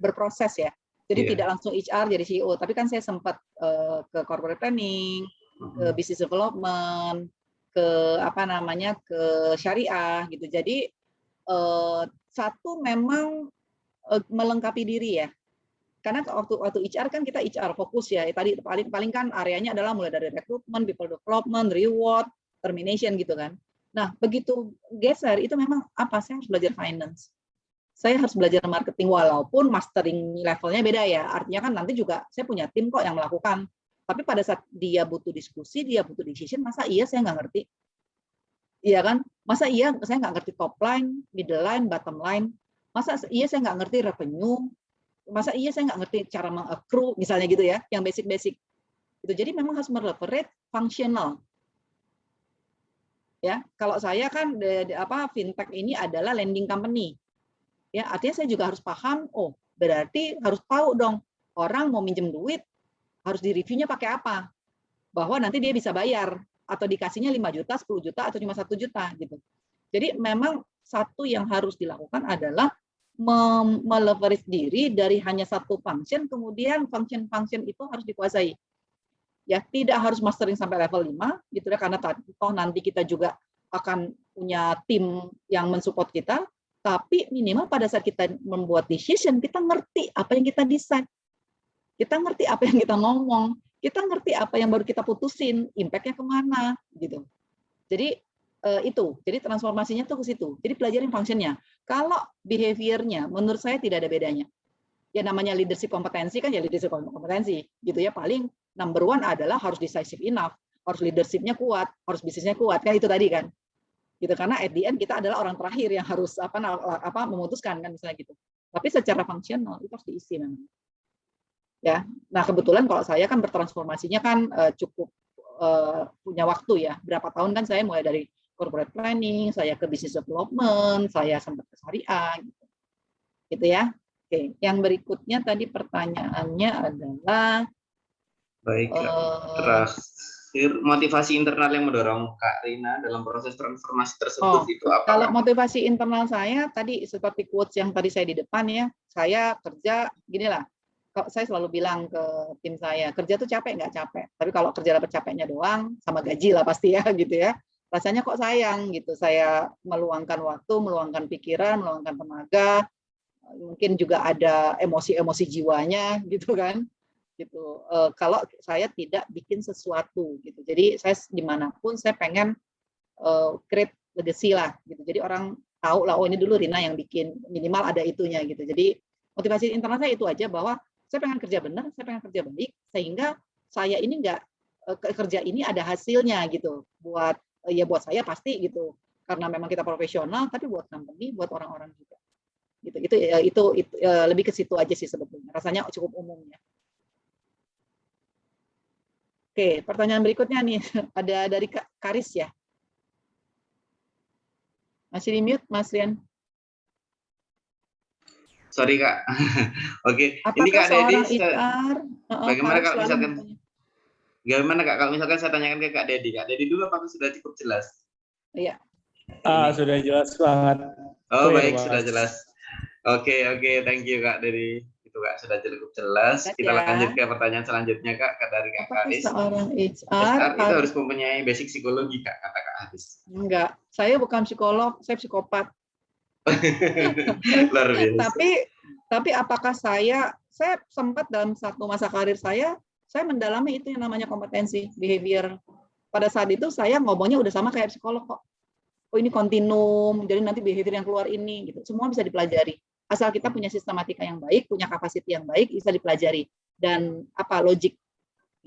berproses ya. Jadi tidak langsung HR jadi CEO, tapi kan saya sempat ke corporate planning, ke business development, ke apa namanya, ke syariah gitu. Jadi satu memang melengkapi diri ya. Karena waktu HR kan kita HR fokus ya. Tadi paling kan areanya adalah mulai dari rekrutmen, people development, reward, termination gitu kan. Nah, begitu geser itu memang apa? Saya harus belajar finance. Saya harus belajar marketing walaupun mastering levelnya beda ya. Artinya kan nanti juga saya punya tim kok yang melakukan. Tapi pada saat dia butuh diskusi, dia butuh decision, masa iya saya nggak ngerti? Iya kan? Masa iya saya nggak ngerti top line, middle line, bottom line? Masa iya saya nggak ngerti revenue? Masa iya saya nggak ngerti cara meng-accrue, misalnya gitu ya, yang basic-basic. Itu jadi memang harus meleverage functional. Ya, kalau saya kan fintech ini adalah lending company. Ya, artinya saya juga harus paham, oh berarti harus tahu dong orang mau minjem duit harus di-reviewnya pakai apa, bahwa nanti dia bisa bayar atau dikasihnya 5 juta, 10 juta atau cuma 1 juta gitu. Jadi memang satu yang harus dilakukan adalah meleverage diri dari hanya satu function, kemudian function itu harus dikuasai. Ya, tidak harus mastering sampai level 5 gitu ya, karena toh nanti kita juga akan punya tim yang mensupport kita. Tapi minimal pada saat kita membuat decision, kita ngerti apa yang kita decide. Kita ngerti apa yang kita ngomong. Kita ngerti apa yang baru kita putusin, impact-nya kemana. Gitu. Jadi itu. Jadi transformasinya tuh ke situ. Jadi pelajarin function-nya. Kalau behavior-nya, menurut saya tidak ada bedanya. Ya namanya leadership kompetensi kan ya leadership kompetensi. Gitu ya. Paling number one adalah harus decisive enough. Harus leadership-nya kuat. Harus bisnisnya kuat. Kan itu tadi kan. Gitu, karena at the end kita adalah orang terakhir yang harus memutuskan kan misalnya gitu. Tapi secara fungsional itu harus diisi memang. Ya, nah kebetulan kalau saya kan bertransformasinya kan cukup punya waktu ya. Berapa tahun kan saya mulai dari corporate planning, saya ke business development, saya sempat ke syariah gitu. Gitu ya. Oke, yang berikutnya tadi pertanyaannya adalah baik, terakhir motivasi internal yang mendorong Kak Rina dalam proses transformasi tersebut itu apa? Kalau motivasi internal saya tadi seperti quotes yang tadi saya di depan ya, saya kerja gini lah. Saya selalu bilang ke tim saya, kerja tuh capek nggak capek. Tapi kalau kerja dapat capeknya doang, sama gaji lah pasti ya gitu ya. Rasanya kok sayang gitu. Saya meluangkan waktu, meluangkan pikiran, meluangkan tenaga, mungkin juga ada emosi-emosi jiwanya gitu kan. Gitu. Kalau saya tidak bikin sesuatu gitu. Jadi saya dimanapun saya pengen create legacy lah gitu. Jadi orang tahu lah, oh ini dulu Rina yang bikin, minimal ada itunya gitu. Jadi motivasi internal saya itu aja, bahwa saya pengen kerja benar, saya pengen kerja baik, sehingga saya ini nggak kerja ini ada hasilnya gitu. Buat saya pasti gitu, karena memang kita profesional, tapi buat company, buat orang-orang juga. Gitu. Itu lebih ke situ aja sih sebetulnya. Rasanya cukup umum ya. Oke, pertanyaan berikutnya nih, ada dari Kak Karis ya. Masih di mute, Mas Rian? Sorry Kak. Oke, apakah ini Kak Dedi. Bagaimana Kak kalau misalkan saya tanyakan ke Kak Dedi. Kak Dedi dulu apakah sudah cukup jelas? Iya. Sudah jelas banget. Oh baik, sudah jelas. Oke, thank you Kak Dedi. Itu Kak sudah cukup jelas. Kita lanjut ke pertanyaan selanjutnya Kak dari Kak Karis. Seorang HR itu harus mempunyai basic psikologi Kak, kata Kak Haris. Enggak, saya bukan psikolog, saya psikopat. Luar biasa. Tapi apakah saya sempat dalam satu masa karir saya mendalami itu yang namanya kompetensi behavior. Pada saat itu saya ngomongnya udah sama kayak psikolog kok. Oh ini kontinum, jadi nanti behavior yang keluar ini gitu. Semua bisa dipelajari. Asal kita punya sistematika yang baik, punya kapasiti yang baik, bisa dipelajari. Dan logik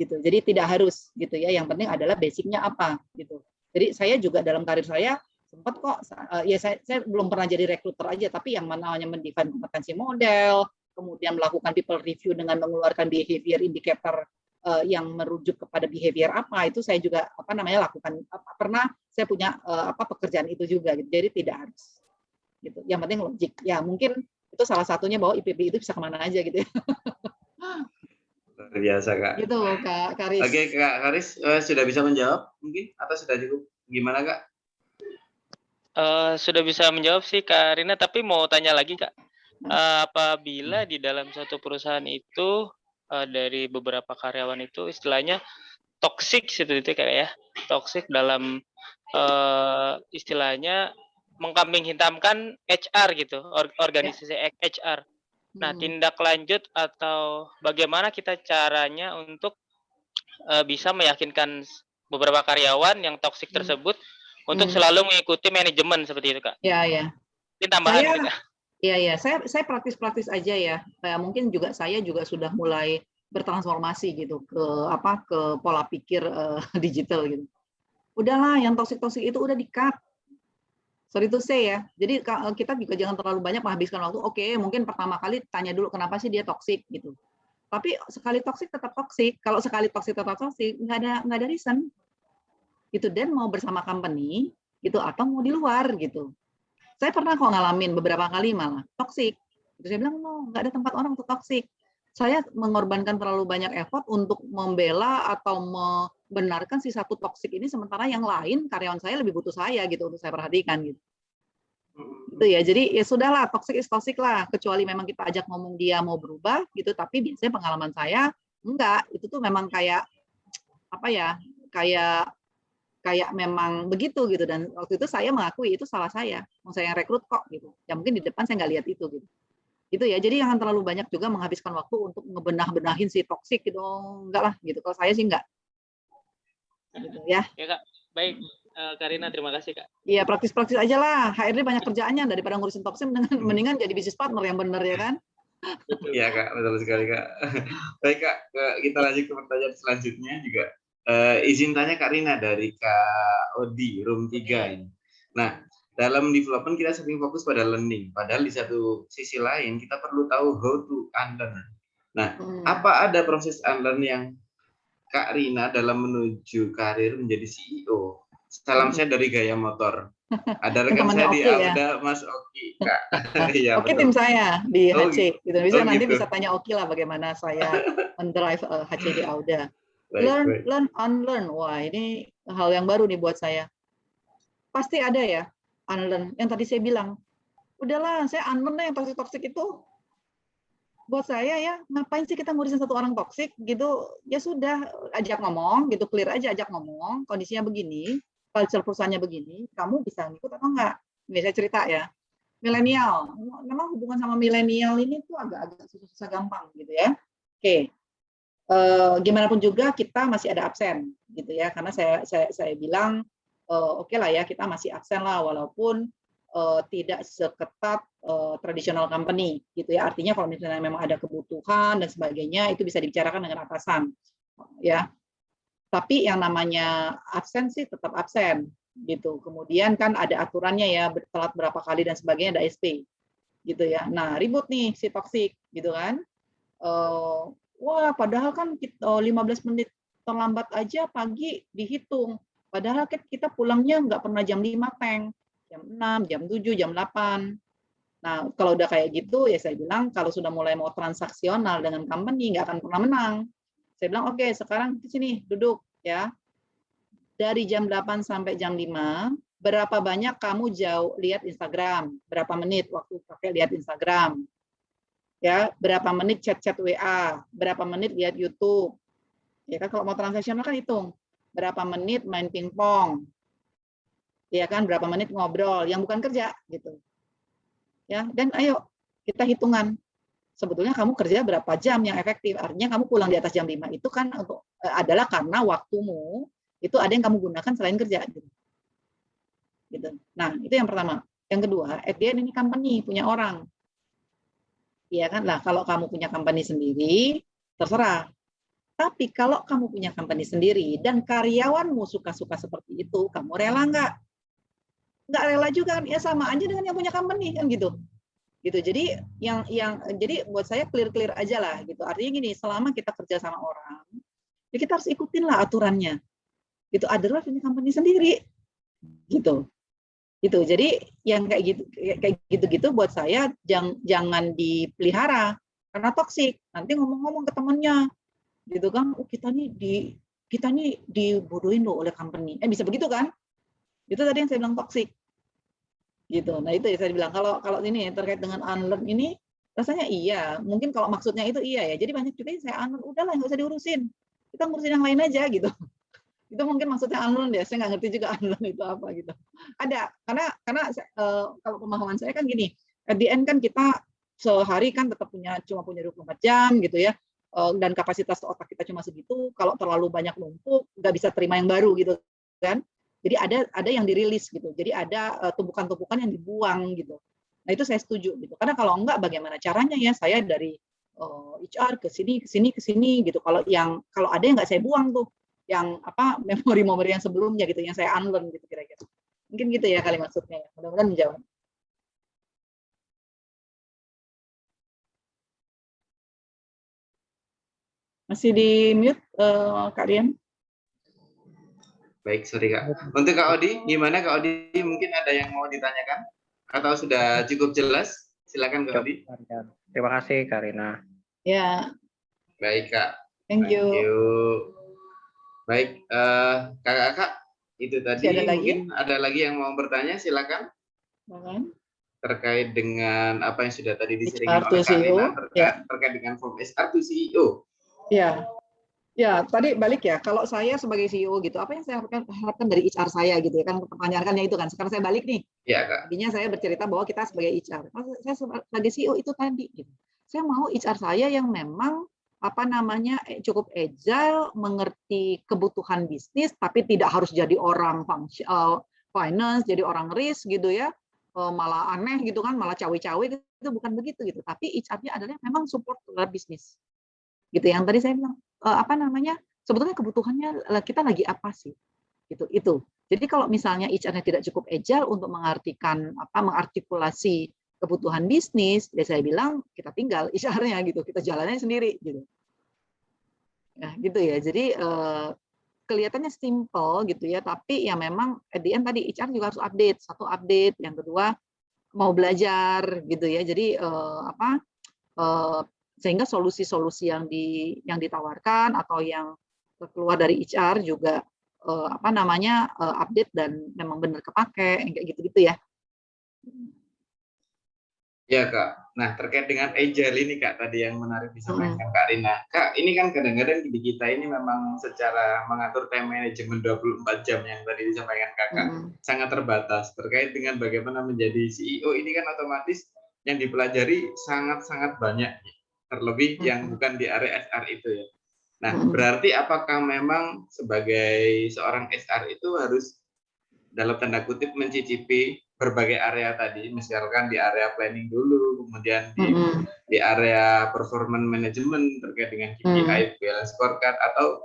gitu. Jadi tidak harus gitu ya. Yang penting adalah basicnya apa gitu. Jadi saya juga dalam karir saya sempat kok ya saya belum pernah jadi recruiter aja, tapi yang namanya mendefine kompetensi model, kemudian melakukan people review dengan mengeluarkan behavior indicator yang merujuk kepada behavior apa, itu saya juga lakukan. Pernah saya punya pekerjaan itu juga gitu. Jadi tidak harus gitu. Yang penting logik. Ya mungkin itu salah satunya bahwa IPB itu bisa kemana aja gitu ya. Luar biasa Kak. Gitu Kak Karis. Oke Kak Karis, sudah bisa menjawab mungkin atau sudah cukup? Gimana Kak? Sudah bisa menjawab sih Kak Rina, tapi mau tanya lagi Kak. apabila di dalam suatu perusahaan itu dari beberapa karyawan itu istilahnya toksik seperti itu kayak ya, toksik dalam istilahnya mengkambing hitamkan HR gitu, organisasi HR. Nah, tindak lanjut atau bagaimana kita caranya untuk bisa meyakinkan beberapa karyawan yang toksik tersebut untuk selalu mengikuti manajemen seperti itu, Kak. Iya. Ini tambahan gitu, Kak. Iya. Saya praktis-praktis aja ya. Mungkin juga saya juga sudah mulai bertransformasi gitu ke pola pikir digital gitu. Udahlah, yang toksik-toksik itu udah di-cut. Sorry to say ya. Jadi kita juga jangan terlalu banyak menghabiskan waktu. Oke, mungkin pertama kali tanya dulu kenapa sih dia toksik gitu. Tapi sekali toksik tetap toksik. Kalau sekali toksik tetap toksik, nggak ada reason. Gitu, dan mau bersama company gitu atau mau di luar gitu. Saya pernah kok ngalamin beberapa kali malah toksik. Terus saya bilang, no, nggak ada tempat orang untuk toksik. Saya mengorbankan terlalu banyak effort untuk membela atau membenarkan si satu toksik ini, sementara yang lain karyawan saya lebih butuh saya gitu untuk saya perhatikan gitu. Itu ya, jadi ya sudahlah, toksik is toksik lah, kecuali memang kita ajak ngomong dia mau berubah gitu. Tapi biasanya pengalaman saya enggak, itu tuh memang kayak kayak memang begitu gitu. Dan waktu itu saya mengakui itu salah saya, mau saya yang rekrut kok gitu. Ya mungkin di depan saya nggak lihat itu gitu. Gitu ya, jadi jangan terlalu banyak juga menghabiskan waktu untuk ngebenah-benahin si toksik gitu, enggak lah gitu. Kalau saya sih enggak. Gitu ya. Ya, Kak. Baik, Karina, terima kasih, Kak. Iya, praktis-praktis aja lah. HRD banyak kerjaannya daripada ngurusin toksik, mendingan jadi bisnis partner yang benar ya kan? Iya, Kak, betul sekali, Kak. Baik, Kak, kita lanjut ke pertanyaan selanjutnya juga. Izin tanya Kak Rina dari Kak Odi, room 3 ini. Nah, dalam development kita sering fokus pada learning, padahal di satu sisi lain kita perlu tahu how to unlearn. Nah, apa ada proses unlearn yang Kak Rina dalam menuju karir menjadi CEO? Salam saya dari Gaya Motor. Ada rekan saya di Auda, Mas Oki, Kak. Ya, Oki tim saya di HC. Gitu. Bisa nanti gitu. bisa tanya Oki lah bagaimana saya mendrive HC di Auda. Learn, unlearn. Wah, ini hal yang baru nih buat saya. Pasti ada ya. Unlearn, yang tadi saya bilang, udahlah saya unlearn deh yang toksik-toksik itu. Buat saya ya, ngapain sih kita ngurusin satu orang toksik gitu, ya sudah, ajak ngomong gitu, clear aja, ajak ngomong, kondisinya begini, culture perusahaannya begini, kamu bisa ngikut atau enggak? Ini saya cerita ya, milenial, memang hubungan sama milenial ini tuh agak-agak susah-susah gampang gitu ya. Oke. Gimana pun juga kita masih ada absen gitu ya, karena saya bilang oke lah ya, kita masih absen lah walaupun tidak seketat tradisional company gitu ya. Artinya kalau misalnya memang ada kebutuhan dan sebagainya itu bisa dibicarakan dengan atasan ya. Tapi yang namanya absen sih tetap absen gitu. Kemudian kan ada aturannya ya, telat berapa kali dan sebagainya, ada SP gitu ya. Nah, ribut nih si toksik gitu kan. Wah, padahal kan 15 menit terlambat aja pagi dihitung. Padahal kita pulangnya nggak pernah jam 5 teng, jam 6, jam 7, jam 8. Nah, kalau udah kayak gitu, ya saya bilang kalau sudah mulai mau transaksional dengan company, nggak akan pernah menang. Saya bilang, oke, sekarang di sini duduk ya. Dari jam 8 sampai jam 5, berapa banyak kamu lihat Instagram? Berapa menit waktu pakai lihat Instagram? Ya, berapa menit chat-chat WA? Berapa menit lihat YouTube? Ya kan, kalau mau transaksional kan hitung. Berapa menit main pingpong, ya kan, berapa menit ngobrol yang bukan kerja gitu ya. Dan ayo kita hitungan, sebetulnya kamu kerja berapa jam yang efektif, artinya kamu pulang di atas jam 5 itu kan adalah karena waktumu itu ada yang kamu gunakan selain kerja gitu. Nah, itu yang pertama. Yang kedua, at the end ini company punya orang, ya kan. Lah kalau kamu punya company sendiri terserah. Tapi kalau kamu punya company sendiri dan karyawanmu suka-suka seperti itu, kamu rela nggak? Nggak rela juga kan? Ya sama aja dengan yang punya company kan gitu. Jadi jadi buat saya clear aja lah gitu. Artinya gini, selama kita kerja sama orang, ya kita harus ikutin lah aturannya. Gitu. Otherwise punya company sendiri. Gitu. Jadi yang kayak gitu buat saya jangan dipelihara karena toksik. Nanti ngomong-ngomong ke temannya. Gitu kan, kita nih dibodohin loh oleh company. Bisa begitu kan? Itu tadi yang saya bilang toksik. Gitu. Nah, itu ya saya bilang kalau ini terkait dengan unlearn ini rasanya iya. Mungkin kalau maksudnya itu iya ya. Jadi banyak juga yang saya unlearn, udahlah nggak usah diurusin. Kita ngurusin yang lain aja gitu. Itu mungkin maksudnya unlearn ya. Saya nggak ngerti juga unlearn itu apa gitu. Ada karena kalau pemahaman saya kan gini. At the end kan kita sehari kan tetap cuma punya 24 jam gitu ya. Dan kapasitas otak kita cuma segitu. Kalau terlalu banyak numpuk, nggak bisa terima yang baru gitu kan. Jadi ada yang dirilis gitu. Jadi ada tumpukan-tumpukan yang dibuang gitu. Nah itu saya setuju gitu. Karena kalau enggak bagaimana caranya ya saya dari HR ke sini gitu. Kalau ada yang nggak saya buang tuh, yang memori-memori yang sebelumnya gitu, yang saya unlearn gitu kira-kira. Mungkin gitu ya kali maksudnya. Ya. Mudah-mudahan menjawab. Masih di mute Kak Rian? Baik, sorry Kak. Untuk Kak Odi, gimana Kak Odi? Mungkin ada yang mau ditanyakan? Atau sudah cukup jelas? Silakan Kak Odi. Terima kasih Karina. Ya. Baik Kak. Thank you. Baik, kakak-kakak, itu tadi mungkin ada lagi yang mau bertanya, silakan. Terkait dengan apa yang sudah tadi diseringkan oleh Kak Rina, terkait dengan form HR to CEO. Ya, tadi balik ya. Kalau saya sebagai CEO gitu, apa yang saya harapkan dari HR saya gitu ya kan, pertanyaannya itu kan. Sekarang saya balik nih. Iya Kak. Tadinya saya bercerita bahwa kita sebagai HR. Saya sebagai CEO itu tadi. Gitu. Saya mau HR saya yang memang cukup agile, mengerti kebutuhan bisnis, tapi tidak harus jadi orang finance, jadi orang risk gitu ya. Malah aneh gitu kan, malah cawe-cawe itu bukan begitu gitu. Tapi HR-nya adalah memang support terhadap bisnis. Gitu yang tadi saya bilang sebetulnya kebutuhannya kita lagi apa sih gitu itu. Jadi kalau misalnya HR-nya tidak cukup agile untuk mengartikulasi kebutuhan bisnis, ya saya bilang kita tinggal HR-nya gitu, kita jalannya sendiri gitu. Nah, gitu ya. Jadi kelihatannya simple gitu ya, tapi ya memang at the end tadi HR juga harus update, satu update, yang kedua mau belajar gitu ya. Jadi sehingga solusi-solusi yang ditawarkan atau yang keluar dari HR juga update dan memang benar kepake kayak gitu-gitu ya. Ya Kak. Nah terkait dengan agile ini Kak tadi yang menarik disampaikan Kak Rina. Kak ini kan kadang-kadang di kita ini memang secara mengatur time management 24 jam yang tadi disampaikan Kakak sangat terbatas. Terkait dengan bagaimana menjadi CEO ini kan otomatis yang dipelajari sangat-sangat banyak. Terlebih yang bukan di area HR itu ya. Nah, berarti apakah memang sebagai seorang HR itu harus dalam tanda kutip mencicipi berbagai area tadi, misalkan di area planning dulu, kemudian di area performance management terkait dengan KPI, balance scorecard, atau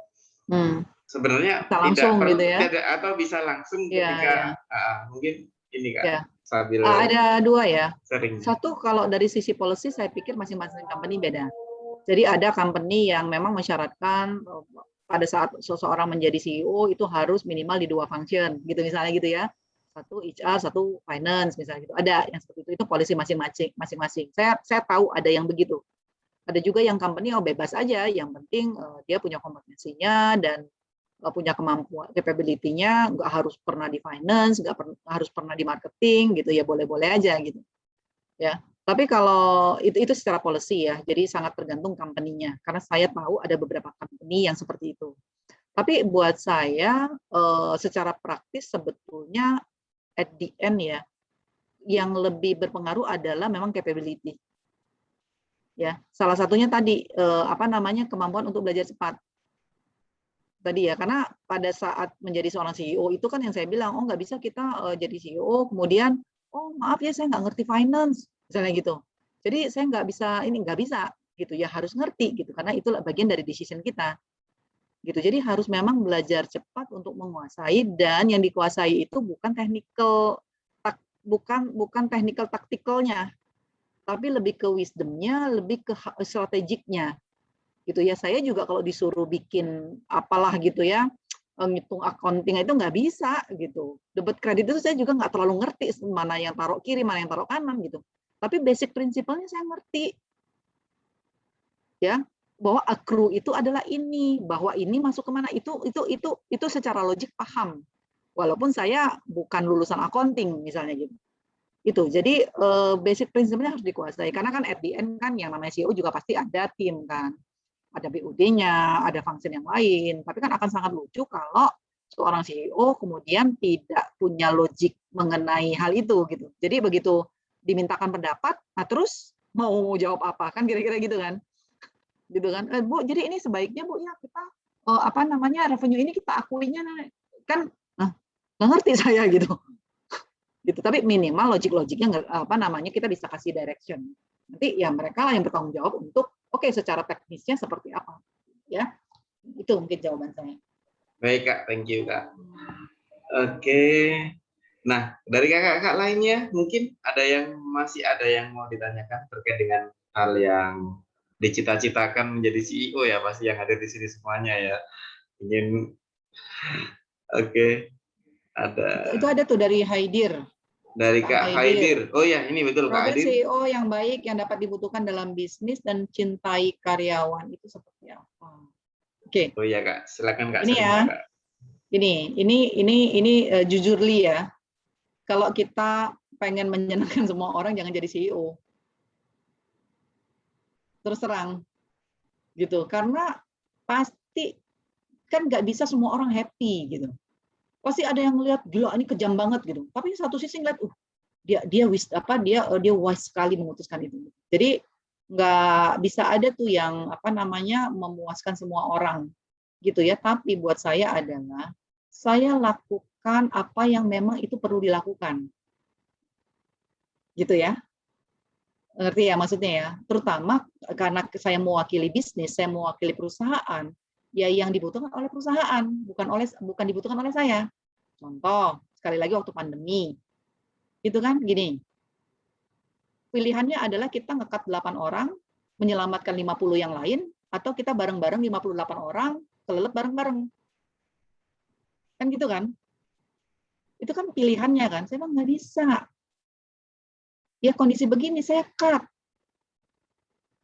sebenarnya tidak perlu, gitu ya? Atau bisa langsung ketika mungkin ini Kak. Ada dua ya. Sering. Satu kalau dari sisi policy saya pikir masing-masing company beda. Jadi ada company yang memang mensyaratkan pada saat seseorang menjadi CEO itu harus minimal di 2 function gitu misalnya gitu ya. Satu HR, satu finance misalnya gitu. Ada yang seperti itu policy masing-masing. Saya tahu ada yang begitu. Ada juga yang company bebas aja, yang penting dia punya kompetensinya dan punya kemampuan capability-nya, nggak harus pernah di finance, nggak harus pernah di marketing gitu ya, boleh-boleh aja gitu ya. Tapi kalau itu secara policy ya, jadi sangat tergantung company-nya karena saya tahu ada beberapa company yang seperti itu. Tapi buat saya secara praktis sebetulnya at the end ya yang lebih berpengaruh adalah memang capability ya. Salah satunya tadi kemampuan untuk belajar cepat tadi ya, karena pada saat menjadi seorang CEO itu kan yang saya bilang, nggak bisa kita jadi CEO kemudian maaf ya saya nggak ngerti finance misalnya gitu, jadi saya nggak bisa gitu ya, harus ngerti gitu karena itu bagian dari decision kita gitu. Jadi harus memang belajar cepat untuk menguasai, dan yang dikuasai itu bukan technical tacticalnya, tapi lebih ke wisdomnya, lebih ke strategiknya gitu ya. Saya juga kalau disuruh bikin apalah gitu ya, ngitung accounting itu nggak bisa gitu. Debit kredit itu saya juga nggak terlalu ngerti mana yang taruh kiri, mana yang taruh kanan gitu. Tapi basic prinsipalnya saya ngerti ya, bahwa accrue itu adalah ini, bahwa ini masuk kemana, itu secara logik paham. Walaupun saya bukan lulusan accounting misalnya gitu. Itu. Jadi basic prinsipnya harus dikuasai. Karena kan at the end kan yang namanya CEO juga pasti ada tim kan. Ada BUD-nya, ada function yang lain. Tapi kan akan sangat lucu kalau seorang CEO kemudian tidak punya logik mengenai hal itu gitu. Jadi begitu dimintakan pendapat, nah terus mau jawab apa kan kira-kira gitu kan. Gitu kan. Bu, jadi ini sebaiknya Bu ya kita apa namanya revenue ini kita akuinya kan nggak ngerti saya gitu. Gitu. Tapi minimal logik-logiknya apa namanya kita bisa kasih direction. Nanti ya mereka lah yang bertanggung jawab untuk oke secara teknisnya seperti apa. Ya. Itu mungkin jawaban saya. Baik Kak, thank you Kak. Oke. Nah, dari kakak-kakak lainnya mungkin masih ada yang mau ditanyakan terkait dengan hal yang dicita-citakan menjadi CEO ya, pasti yang ada di sini semuanya ya. Oke. Itu ada tuh dari Haidir. Dari Kak Haidir. Oh ya, ini betul Kak Haidir. CEO yang baik yang dapat dibutuhkan dalam bisnis dan cintai karyawan itu seperti apa? Oke. Oh ya Kak, silakan Kak. Ini ya. Kak. Ini jujur Li ya. Kalau kita pengen menyenangkan semua orang jangan jadi CEO. Terus terang. Gitu. Karena pasti kan nggak bisa semua orang happy gitu. Pasti ada yang melihat gila ini kejam banget gitu. Tapi satu sisi ngeliat dia wise sekali memutuskan itu. Jadi nggak bisa ada tuh yang apa namanya memuaskan semua orang gitu ya. Tapi buat saya adalah saya lakukan apa yang memang itu perlu dilakukan. Gitu ya. Ngerti ya maksudnya ya. Terutama karena saya mewakili bisnis, saya mewakili perusahaan. Ya yang dibutuhkan oleh perusahaan, bukan dibutuhkan oleh saya. Contoh, sekali lagi waktu pandemi. Itu kan gini. Pilihannya adalah kita ngekat 8 orang, menyelamatkan 50 yang lain, atau kita bareng-bareng 58 orang, kelelep bareng-bareng. Kan gitu kan? Itu kan pilihannya kan. Saya bilang nggak bisa. Ya kondisi begini, saya cut.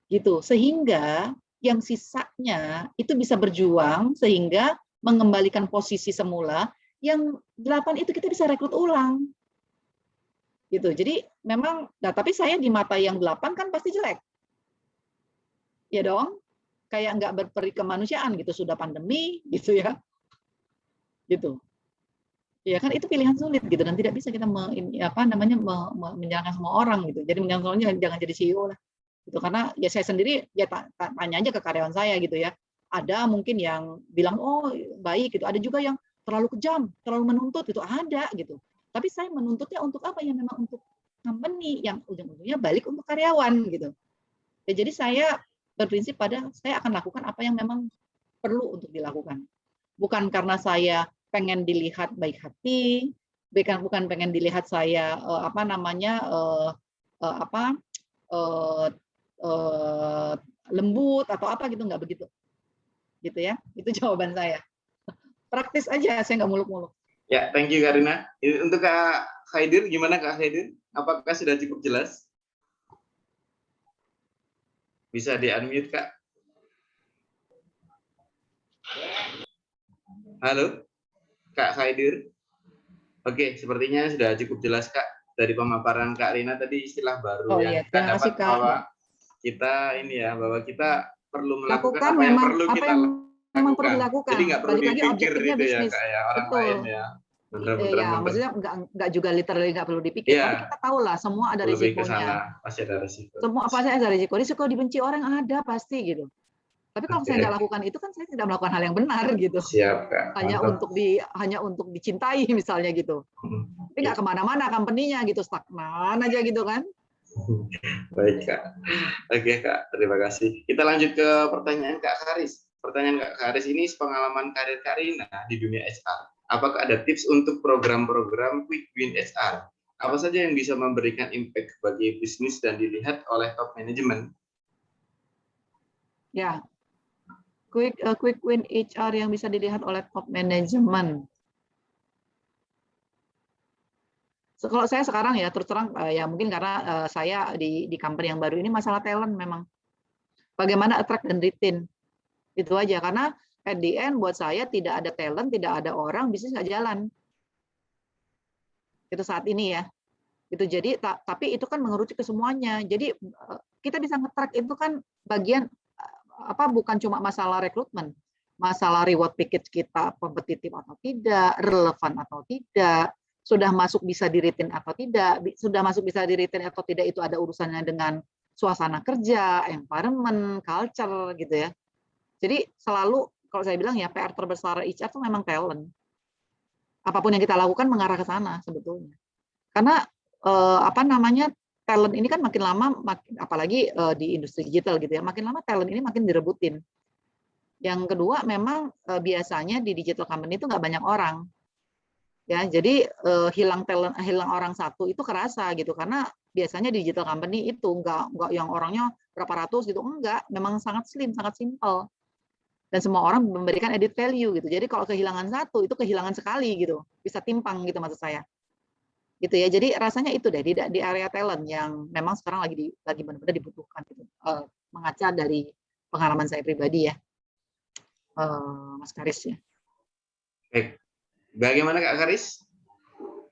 Gitu. Sehingga yang sisanya itu bisa berjuang sehingga mengembalikan posisi semula, yang 8 itu kita bisa rekrut ulang. Gitu. Jadi memang, nah tapi saya di mata yang 8 kan pasti jelek. Ya dong? Kayak nggak berperi kemanusiaan gitu, sudah pandemi gitu ya. Gitu. Ya kan itu pilihan sulit gitu dan tidak bisa kita menyalahkan semua orang gitu. Jadi menyalahkan jangan jadi CEO lah. Gitu, karena ya saya sendiri ya tanya aja ke karyawan saya gitu ya. Ada mungkin yang bilang oh baik gitu, ada juga yang terlalu kejam, terlalu menuntut gitu, ada gitu. Tapi saya menuntutnya untuk apa ya, memang untuk company yang ujung-ujungnya balik untuk karyawan gitu. Ya, jadi saya berprinsip pada saya akan lakukan apa yang memang perlu untuk dilakukan. Bukan karena saya pengen dilihat baik hati, bukan pengen dilihat saya lembut atau apa gitu, nggak begitu gitu ya. Itu jawaban saya, praktis aja, saya nggak muluk-muluk. Ya, thank you Karina. Untuk Kak Haidir, gimana Kak Haidir, apakah sudah cukup jelas? Bisa di unmute Kak. Halo Kak Haidir. Oke, sepertinya sudah cukup jelas Kak. Dari pemaparan Kak Rina tadi istilah baru yang kita dapat bahwa kita ini ya, bahwa kita perlu melakukan apa yang perlu kita lakukan. Jadi nggak perlu dipikir itu ya Kak ya, orang lain ya. Iya, maksudnya nggak juga literally nggak perlu dipikir, tapi kita tahu lah semua ada risikonya. Pasti ada risiko. Semua pasti ada risiko dibenci orang ada pasti gitu. Tapi kalau saya nggak lakukan itu kan saya tidak melakukan hal yang benar gitu. Siap Kak. Hanya untuk dicintai misalnya gitu. Tapi nggak kemana-mana company-nya gitu, stagnan aja gitu kan. Baik Kak. Oke Kak, terima kasih. Kita lanjut ke pertanyaan Kak Haris. Pertanyaan Kak Haris ini pengalaman karir Kak Rina di dunia HR. Apakah ada tips untuk program-program Quick Win HR? Apa saja yang bisa memberikan impact bagi bisnis dan dilihat oleh top management? Ya, quick win HR yang bisa dilihat oleh top management. Kalau saya sekarang ya terus terang ya mungkin karena saya di company yang baru ini masalah talent memang. Bagaimana attract dan retain. Itu aja, karena at the end buat saya tidak ada talent, tidak ada orang, bisnis nggak jalan. Itu saat ini ya. Gitu. Jadi tapi itu kan mengerucut ke semuanya. Jadi kita bisa nge-track itu kan bagian bukan cuma masalah rekrutmen, masalah reward package kita kompetitif atau tidak, relevan atau tidak, sudah masuk bisa di-retain atau tidak, sudah masuk bisa di-retain atau tidak itu ada urusannya dengan suasana kerja, environment, culture gitu ya. Jadi selalu kalau saya bilang ya PR terbesar HR itu memang talent. Apapun yang kita lakukan mengarah ke sana sebetulnya. Karena talent ini kan makin lama, apalagi di industri digital gitu ya, makin lama talent ini makin direbutin. Yang kedua, memang biasanya di digital company itu nggak banyak orang, ya. Jadi hilang orang satu itu kerasa gitu, karena biasanya di digital company itu nggak yang orangnya berapa ratus gitu, enggak, memang sangat slim, sangat simple. Dan semua orang memberikan added value gitu. Jadi kalau kehilangan satu itu kehilangan sekali gitu, bisa timpang gitu maksud saya. Gitu ya, jadi rasanya itu deh di area talent yang memang sekarang lagi benar-benar dibutuhkan gitu. Mengaca dari pengalaman saya pribadi ya, Mas Karis ya. Baik, bagaimana Kak Karis?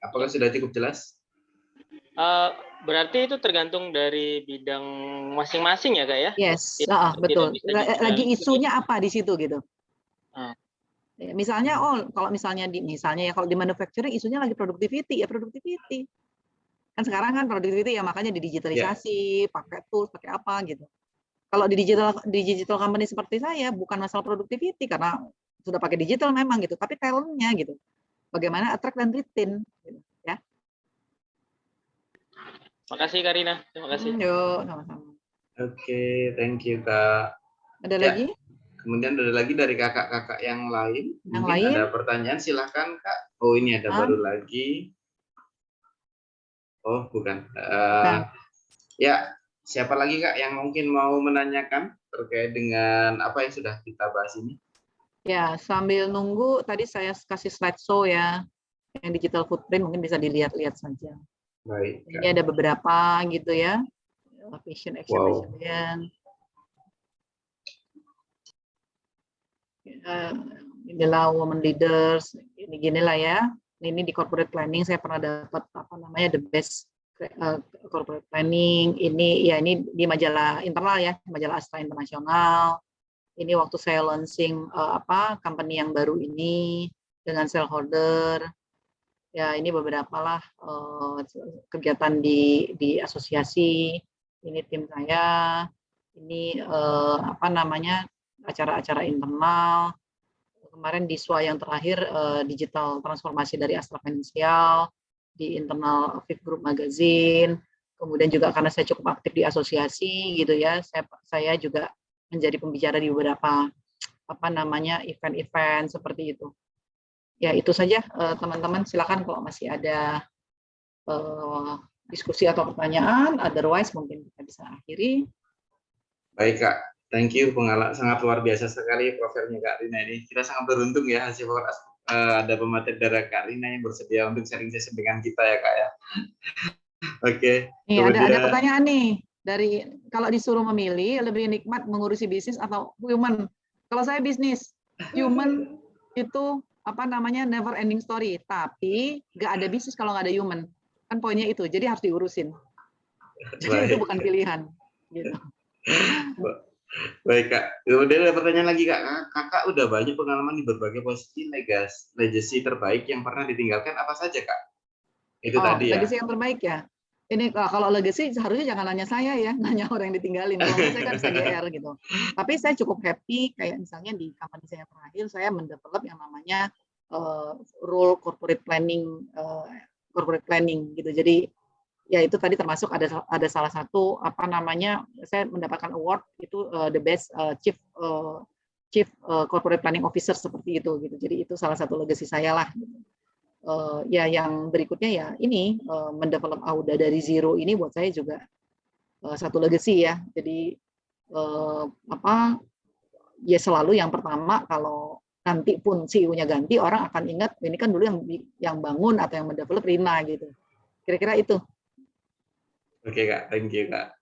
Apakah sudah cukup jelas? Berarti itu tergantung dari bidang masing-masing ya Kak ya? Yes, betul. Lagi isunya apa di situ gitu. Misalnya, kalau misalnya kalau di manufacturing isunya lagi productivity ya productivity. Kan sekarang kan productivity ya makanya didigitalisasi, pakai tools, pakai apa gitu. Kalau di digital company seperti saya bukan masalah productivity karena sudah pakai digital memang gitu, tapi talentnya gitu. Bagaimana attract dan retain gitu, ya. Makasih Karina, terima kasih. Yuk, sama-sama. Oke, thank you Kak. Ada lagi? Kemudian ada lagi dari kakak-kakak yang lain. Yang mungkin lain? ada pertanyaan, silahkan Kak. Oh ini ada baru lagi. Oh bukan. Ya, siapa lagi Kak yang mungkin mau menanyakan terkait dengan apa yang sudah kita bahas ini? Ya, sambil nunggu tadi saya kasih slideshow ya, yang digital footprint mungkin bisa dilihat-lihat saja. Baik. Ini ada beberapa gitu ya, vision, action, vision. Inilah women leaders, gini-ginilah ya. Ini di corporate planning saya pernah dapat the best corporate planning. Ini di majalah internal ya, majalah Astra Internasional. Ini waktu saya launching company yang baru ini dengan shareholder. Ya ini beberapa lah kegiatan di asosiasi. Ini tim saya. Ini acara-acara internal. Kemarin di SWA yang terakhir digital transformasi dari Astra Financial, di internal Fit Group Magazine, kemudian juga karena saya cukup aktif di asosiasi gitu ya, saya juga menjadi pembicara di beberapa event-event seperti itu. Ya itu saja teman-teman, silakan kalau masih ada diskusi atau pertanyaan, otherwise mungkin kita bisa akhiri. Baik Kak, thank you, sangat luar biasa sekali profilnya Kak Rina ini. Kita sangat beruntung ya hasil ada pemateri dari Kak Rina yang bersedia untuk sharing session dengan kita ya Kak ya. Oke. Ada pertanyaan nih kalau disuruh memilih lebih nikmat mengurusi bisnis atau human. Kalau saya bisnis, human itu never ending story. Tapi nggak ada bisnis kalau nggak ada human. Kan poinnya itu. Jadi harus diurusin. Jadi itu bukan pilihan. Gitu. Baik Kak, kemudian ada pertanyaan lagi Kak. Kakak udah banyak pengalaman di berbagai posisi legacy terbaik yang pernah ditinggalkan apa saja Kak? Itu tadi ya. Legacy yang terbaik ya. Ini kalau legacy seharusnya jangan nanya saya ya, nanya orang yang ditinggalin. Kalau saya kan bisa GR gitu. Tapi saya cukup happy kayak misalnya di company saya terakhir saya mendevelop yang namanya role corporate planning gitu. Jadi ya itu tadi termasuk ada salah satu saya mendapatkan award itu the best chief corporate planning officer seperti itu gitu. Jadi itu salah satu legacy saya lah. Gitu. Ya yang berikutnya ya ini mendevelop Auda dari zero ini buat saya juga satu legacy ya. Jadi ya selalu yang pertama kalau nanti pun CEO-nya ganti orang akan ingat ini kan dulu yang bangun atau yang mendevelop Rina gitu. Kira-kira itu. Oke Kak, thank you Kak.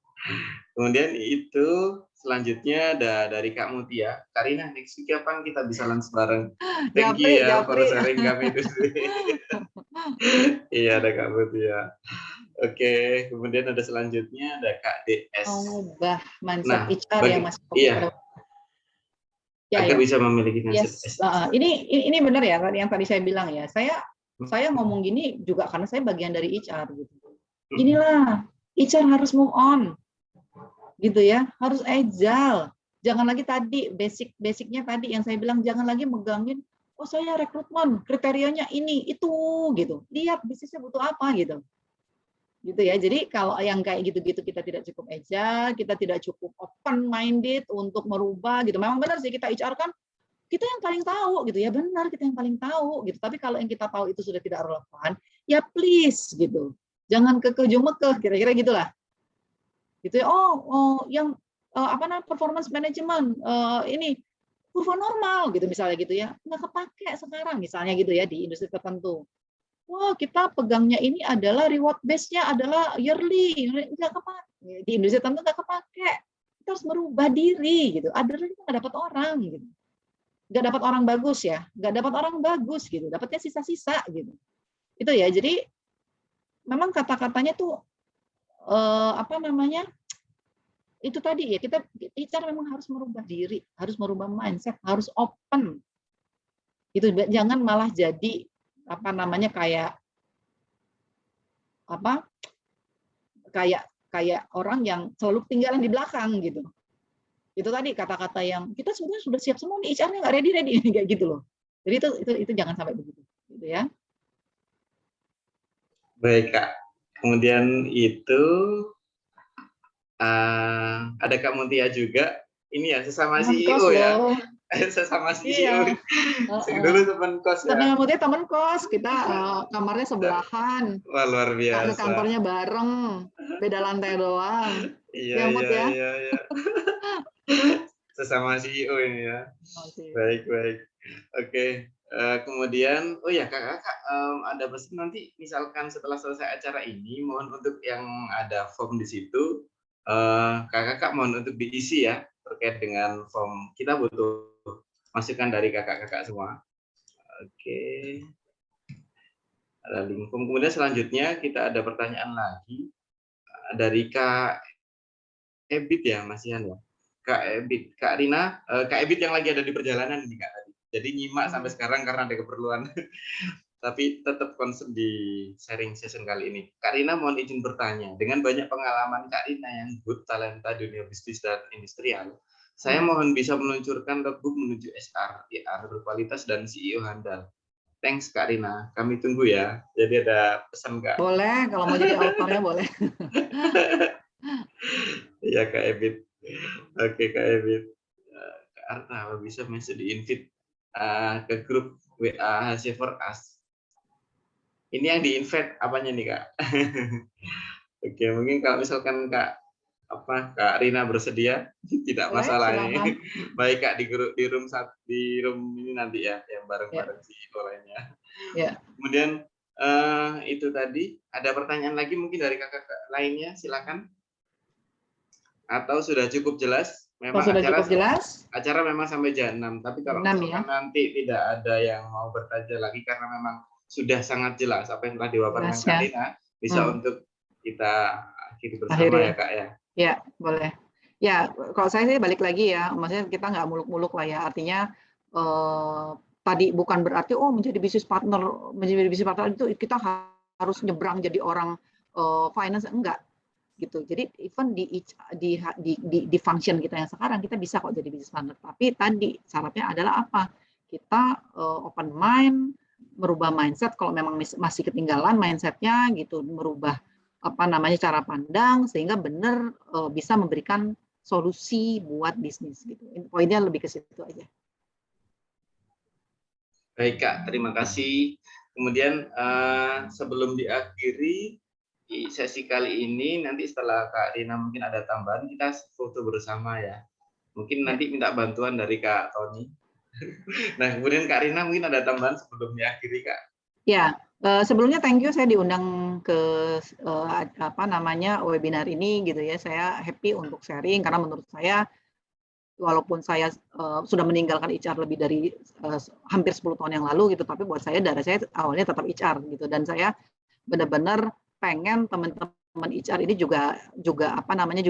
Kemudian itu selanjutnya ada dari Kak Mutia. Karina, next week kapan kita bisa lunch bareng? Thank you ya for sharing kami di sini. Iya, ada Kak Mutia. Oke, kemudian ada selanjutnya ada Kak DS. Mengubah mindset HR yang masih iya. Ya, bisa memiliki mindset. Yes. Ini benar ya kan yang tadi saya bilang ya. Saya ngomong gini juga karena saya bagian dari HR gitu. Inilah HR harus move on. Gitu ya, harus agile. Jangan lagi tadi basicnya tadi yang saya bilang, jangan lagi megangin oh saya rekrutmen kriterianya ini itu gitu. Lihat bisnisnya butuh apa gitu ya. Jadi kalau yang kayak gitu-gitu kita tidak cukup agile, kita tidak cukup open minded untuk merubah gitu. Memang benar sih kita HR kan kita yang paling tahu gitu ya, benar kita yang paling tahu gitu. Tapi kalau yang kita tahu itu sudah tidak relevan, ya please gitu. Jangan kekeh-mekeh kira-kira gitulah. Gitu ya. Yang performance management ini kurva normal gitu misalnya gitu ya, nggak kepake sekarang misalnya gitu ya di industri tertentu. Wah, kita pegangnya ini adalah reward base-nya adalah yearly, nggak kepake di industri tertentu, nggak kepake. Kita harus merubah diri gitu. Otherwise kita nggak dapat orang gitu, nggak dapat orang bagus ya, nggak dapat orang bagus gitu, dapatnya sisa-sisa gitu. Itu ya. Jadi memang kata-katanya tuh itu tadi ya, kita memang harus merubah diri, harus merubah mindset, harus open. Itu jangan malah jadi kayak orang yang selalu ketinggalan di belakang gitu. Itu tadi kata-kata yang kita sebenarnya sudah siap semua nih, HR-nya nggak ready kayak gitu loh. Jadi itu jangan sampai begitu, gitu ya. Baik Kak. Kemudian itu ada Kak Mutia juga. Ini ya sesama CEO ya. Sesama CEO. Iya. Dulu teman kos ya. Tapi Mutia teman kos, kita kamarnya sebelahan. Wah, luar biasa. Ke kantornya bareng, beda lantai doang. Iya. Sesama CEO ini ya. Baik. Oke. Kemudian, kakak ada pesan nanti misalkan setelah selesai acara ini, mohon untuk yang ada form di situ, kakak mohon untuk diisi ya terkait dengan form. Kita butuh masukan dari kakak-kakak semua. Oke. Ada link form. Kemudian selanjutnya kita ada pertanyaan lagi dari Kak Ebit ya, Mas Ian ya. Kak Ebit, Kak Rina, Kak Ebit yang lagi ada di perjalanan ini Kak tadi. Jadi nyimak sampai sekarang karena ada keperluan. Tapi tetap concern di sharing session kali ini. Kak Rina mohon izin bertanya. Dengan banyak pengalaman Kak Rina yang good talenta dunia bisnis dan industrial, saya mohon bisa meluncurkan logbook menuju SR, IR berkualitas dan CEO handal. Thanks Kak Rina, kami tunggu ya. Jadi ada pesan Kak. Boleh, kalau mau jadi autornya boleh. Iya Kak Ebit. Oke Kak Ebit. Kak Arta bisa masuk di invite ke grup WA Hasil for Us. Ini yang di invite apanya nih Kak? Oke, mungkin kalau misalkan Kak Rina bersedia, tidak boleh, masalah ini. Baik Kak di room ini nanti ya, yang bareng-bareng CEO lainnya. Ya. Kemudian itu tadi ada pertanyaan lagi mungkin dari kakak lainnya, silakan. Atau sudah cukup jelas? Memang acara memang sampai jam 6, tapi kalau misalkan nanti tidak ada yang mau bertanya lagi karena memang sudah sangat jelas apa yang telah diwaparkan Kak Rina, bisa untuk kita akhiri bersama ya Kak ya. Ya, boleh. Ya, kalau saya sih balik lagi ya, maksudnya kita nggak muluk-muluk lah ya, artinya tadi bukan berarti menjadi bisnis partner itu kita harus nyebrang jadi orang finance, enggak gitu. Jadi even di function kita yang sekarang kita bisa kok jadi bisnis partner, tapi tadi syaratnya adalah apa? Kita open mind, merubah mindset kalau memang masih ketinggalan mindsetnya gitu, merubah cara pandang sehingga benar bisa memberikan solusi buat bisnis gitu. Poinnya lebih ke situ aja. Baik Kak, terima kasih. Kemudian sebelum diakhiri sesi kali ini, nanti setelah Kak Rina mungkin ada tambahan, kita foto bersama ya. Mungkin nanti minta bantuan dari Kak Tony. Nah, kemudian Kak Rina mungkin ada tambahan sebelum diakhiri Kak. Ya, Sebelumnya thank you saya diundang ke webinar ini gitu ya. Saya happy untuk sharing karena menurut saya walaupun saya sudah meninggalkan HR lebih dari hampir 10 tahun yang lalu gitu, tapi buat saya darah saya awalnya tetap HR gitu, dan saya benar-benar pengen teman-teman HR ini juga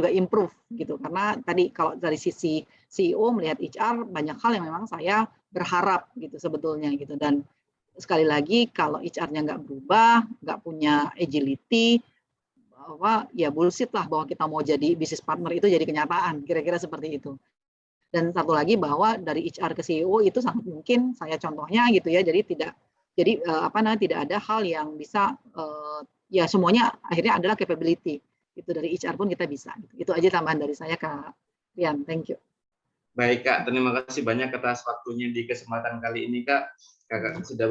improve gitu, karena tadi kalau dari sisi CEO melihat HR banyak hal yang memang saya berharap gitu sebetulnya gitu, dan sekali lagi kalau HR-nya nggak berubah, nggak punya agility, bahwa ya bullshit lah bahwa kita mau jadi bisnis partner itu jadi kenyataan, kira-kira seperti itu. Dan satu lagi bahwa dari HR ke CEO itu sangat mungkin saya contohnya gitu ya, jadi tidak ada hal yang bisa ya semuanya akhirnya adalah capability itu dari HR pun kita bisa. Itu aja tambahan dari saya Kak Rian, thank you. Baik Kak, terima kasih banyak atas waktunya di kesempatan kali ini Kak. Kakak sudah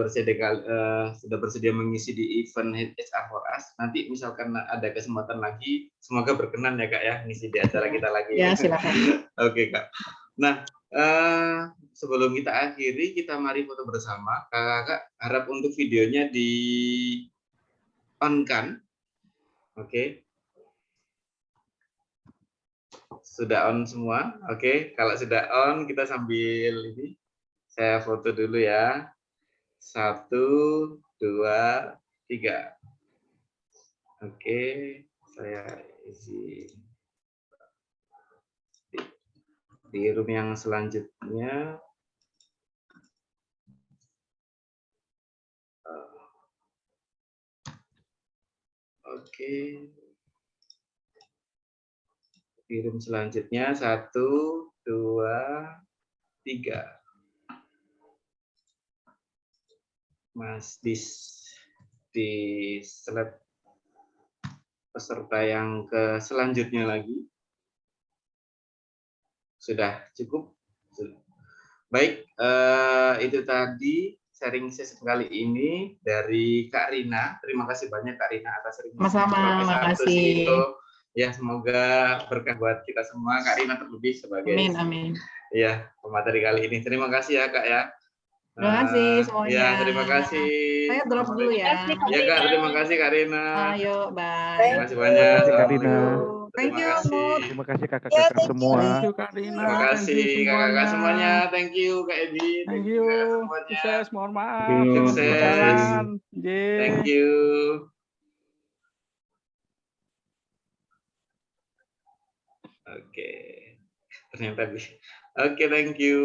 bersedia mengisi di event HR for Us. Nanti misalkan ada kesempatan lagi, semoga berkenan ya Kak ya ngisi di acara kita lagi. Ya silakan. Oke Kak. Nah, sebelum kita akhiri, kita mari foto bersama. Kakak harap untuk videonya di on kan? Oke. Sudah on semua? Oke. Kalau sudah on, kita sambil ini. Saya foto dulu ya. 1, 2, 3. Oke, saya isi di room yang selanjutnya. Oke. Di room selanjutnya 1, 2, 3. Mas di slide peserta yang ke selanjutnya lagi. Sudah cukup? Baik, itu tadi sharing sesi kali ini dari Kak Rina. Terima kasih banyak Kak Rina atas sharing. Sama-sama, makasih. Ya, semoga berkah buat kita semua. Kak Rina terlebih sebagai Amin. Ya, pemateri kali ini. Terima kasih ya Kak ya. Terima kasih semuanya. Ya, terima kasih. Saya drop dulu ya. Ya Kak, terima kasih Kak Rina. Ayo, bye. Terima kasih banyak. Terima kasih Kak Rina. Thank you. Terima kasih kakak-kakak semua. Thank you Kak Rina. Terima kasih kakak-kakak semuanya. Thank you Kak Ebi. Thank you. Sukses, mohon maaf. Sukses. Jalan. Thank you. Oke. Ternyata bisa. Oke, thank you.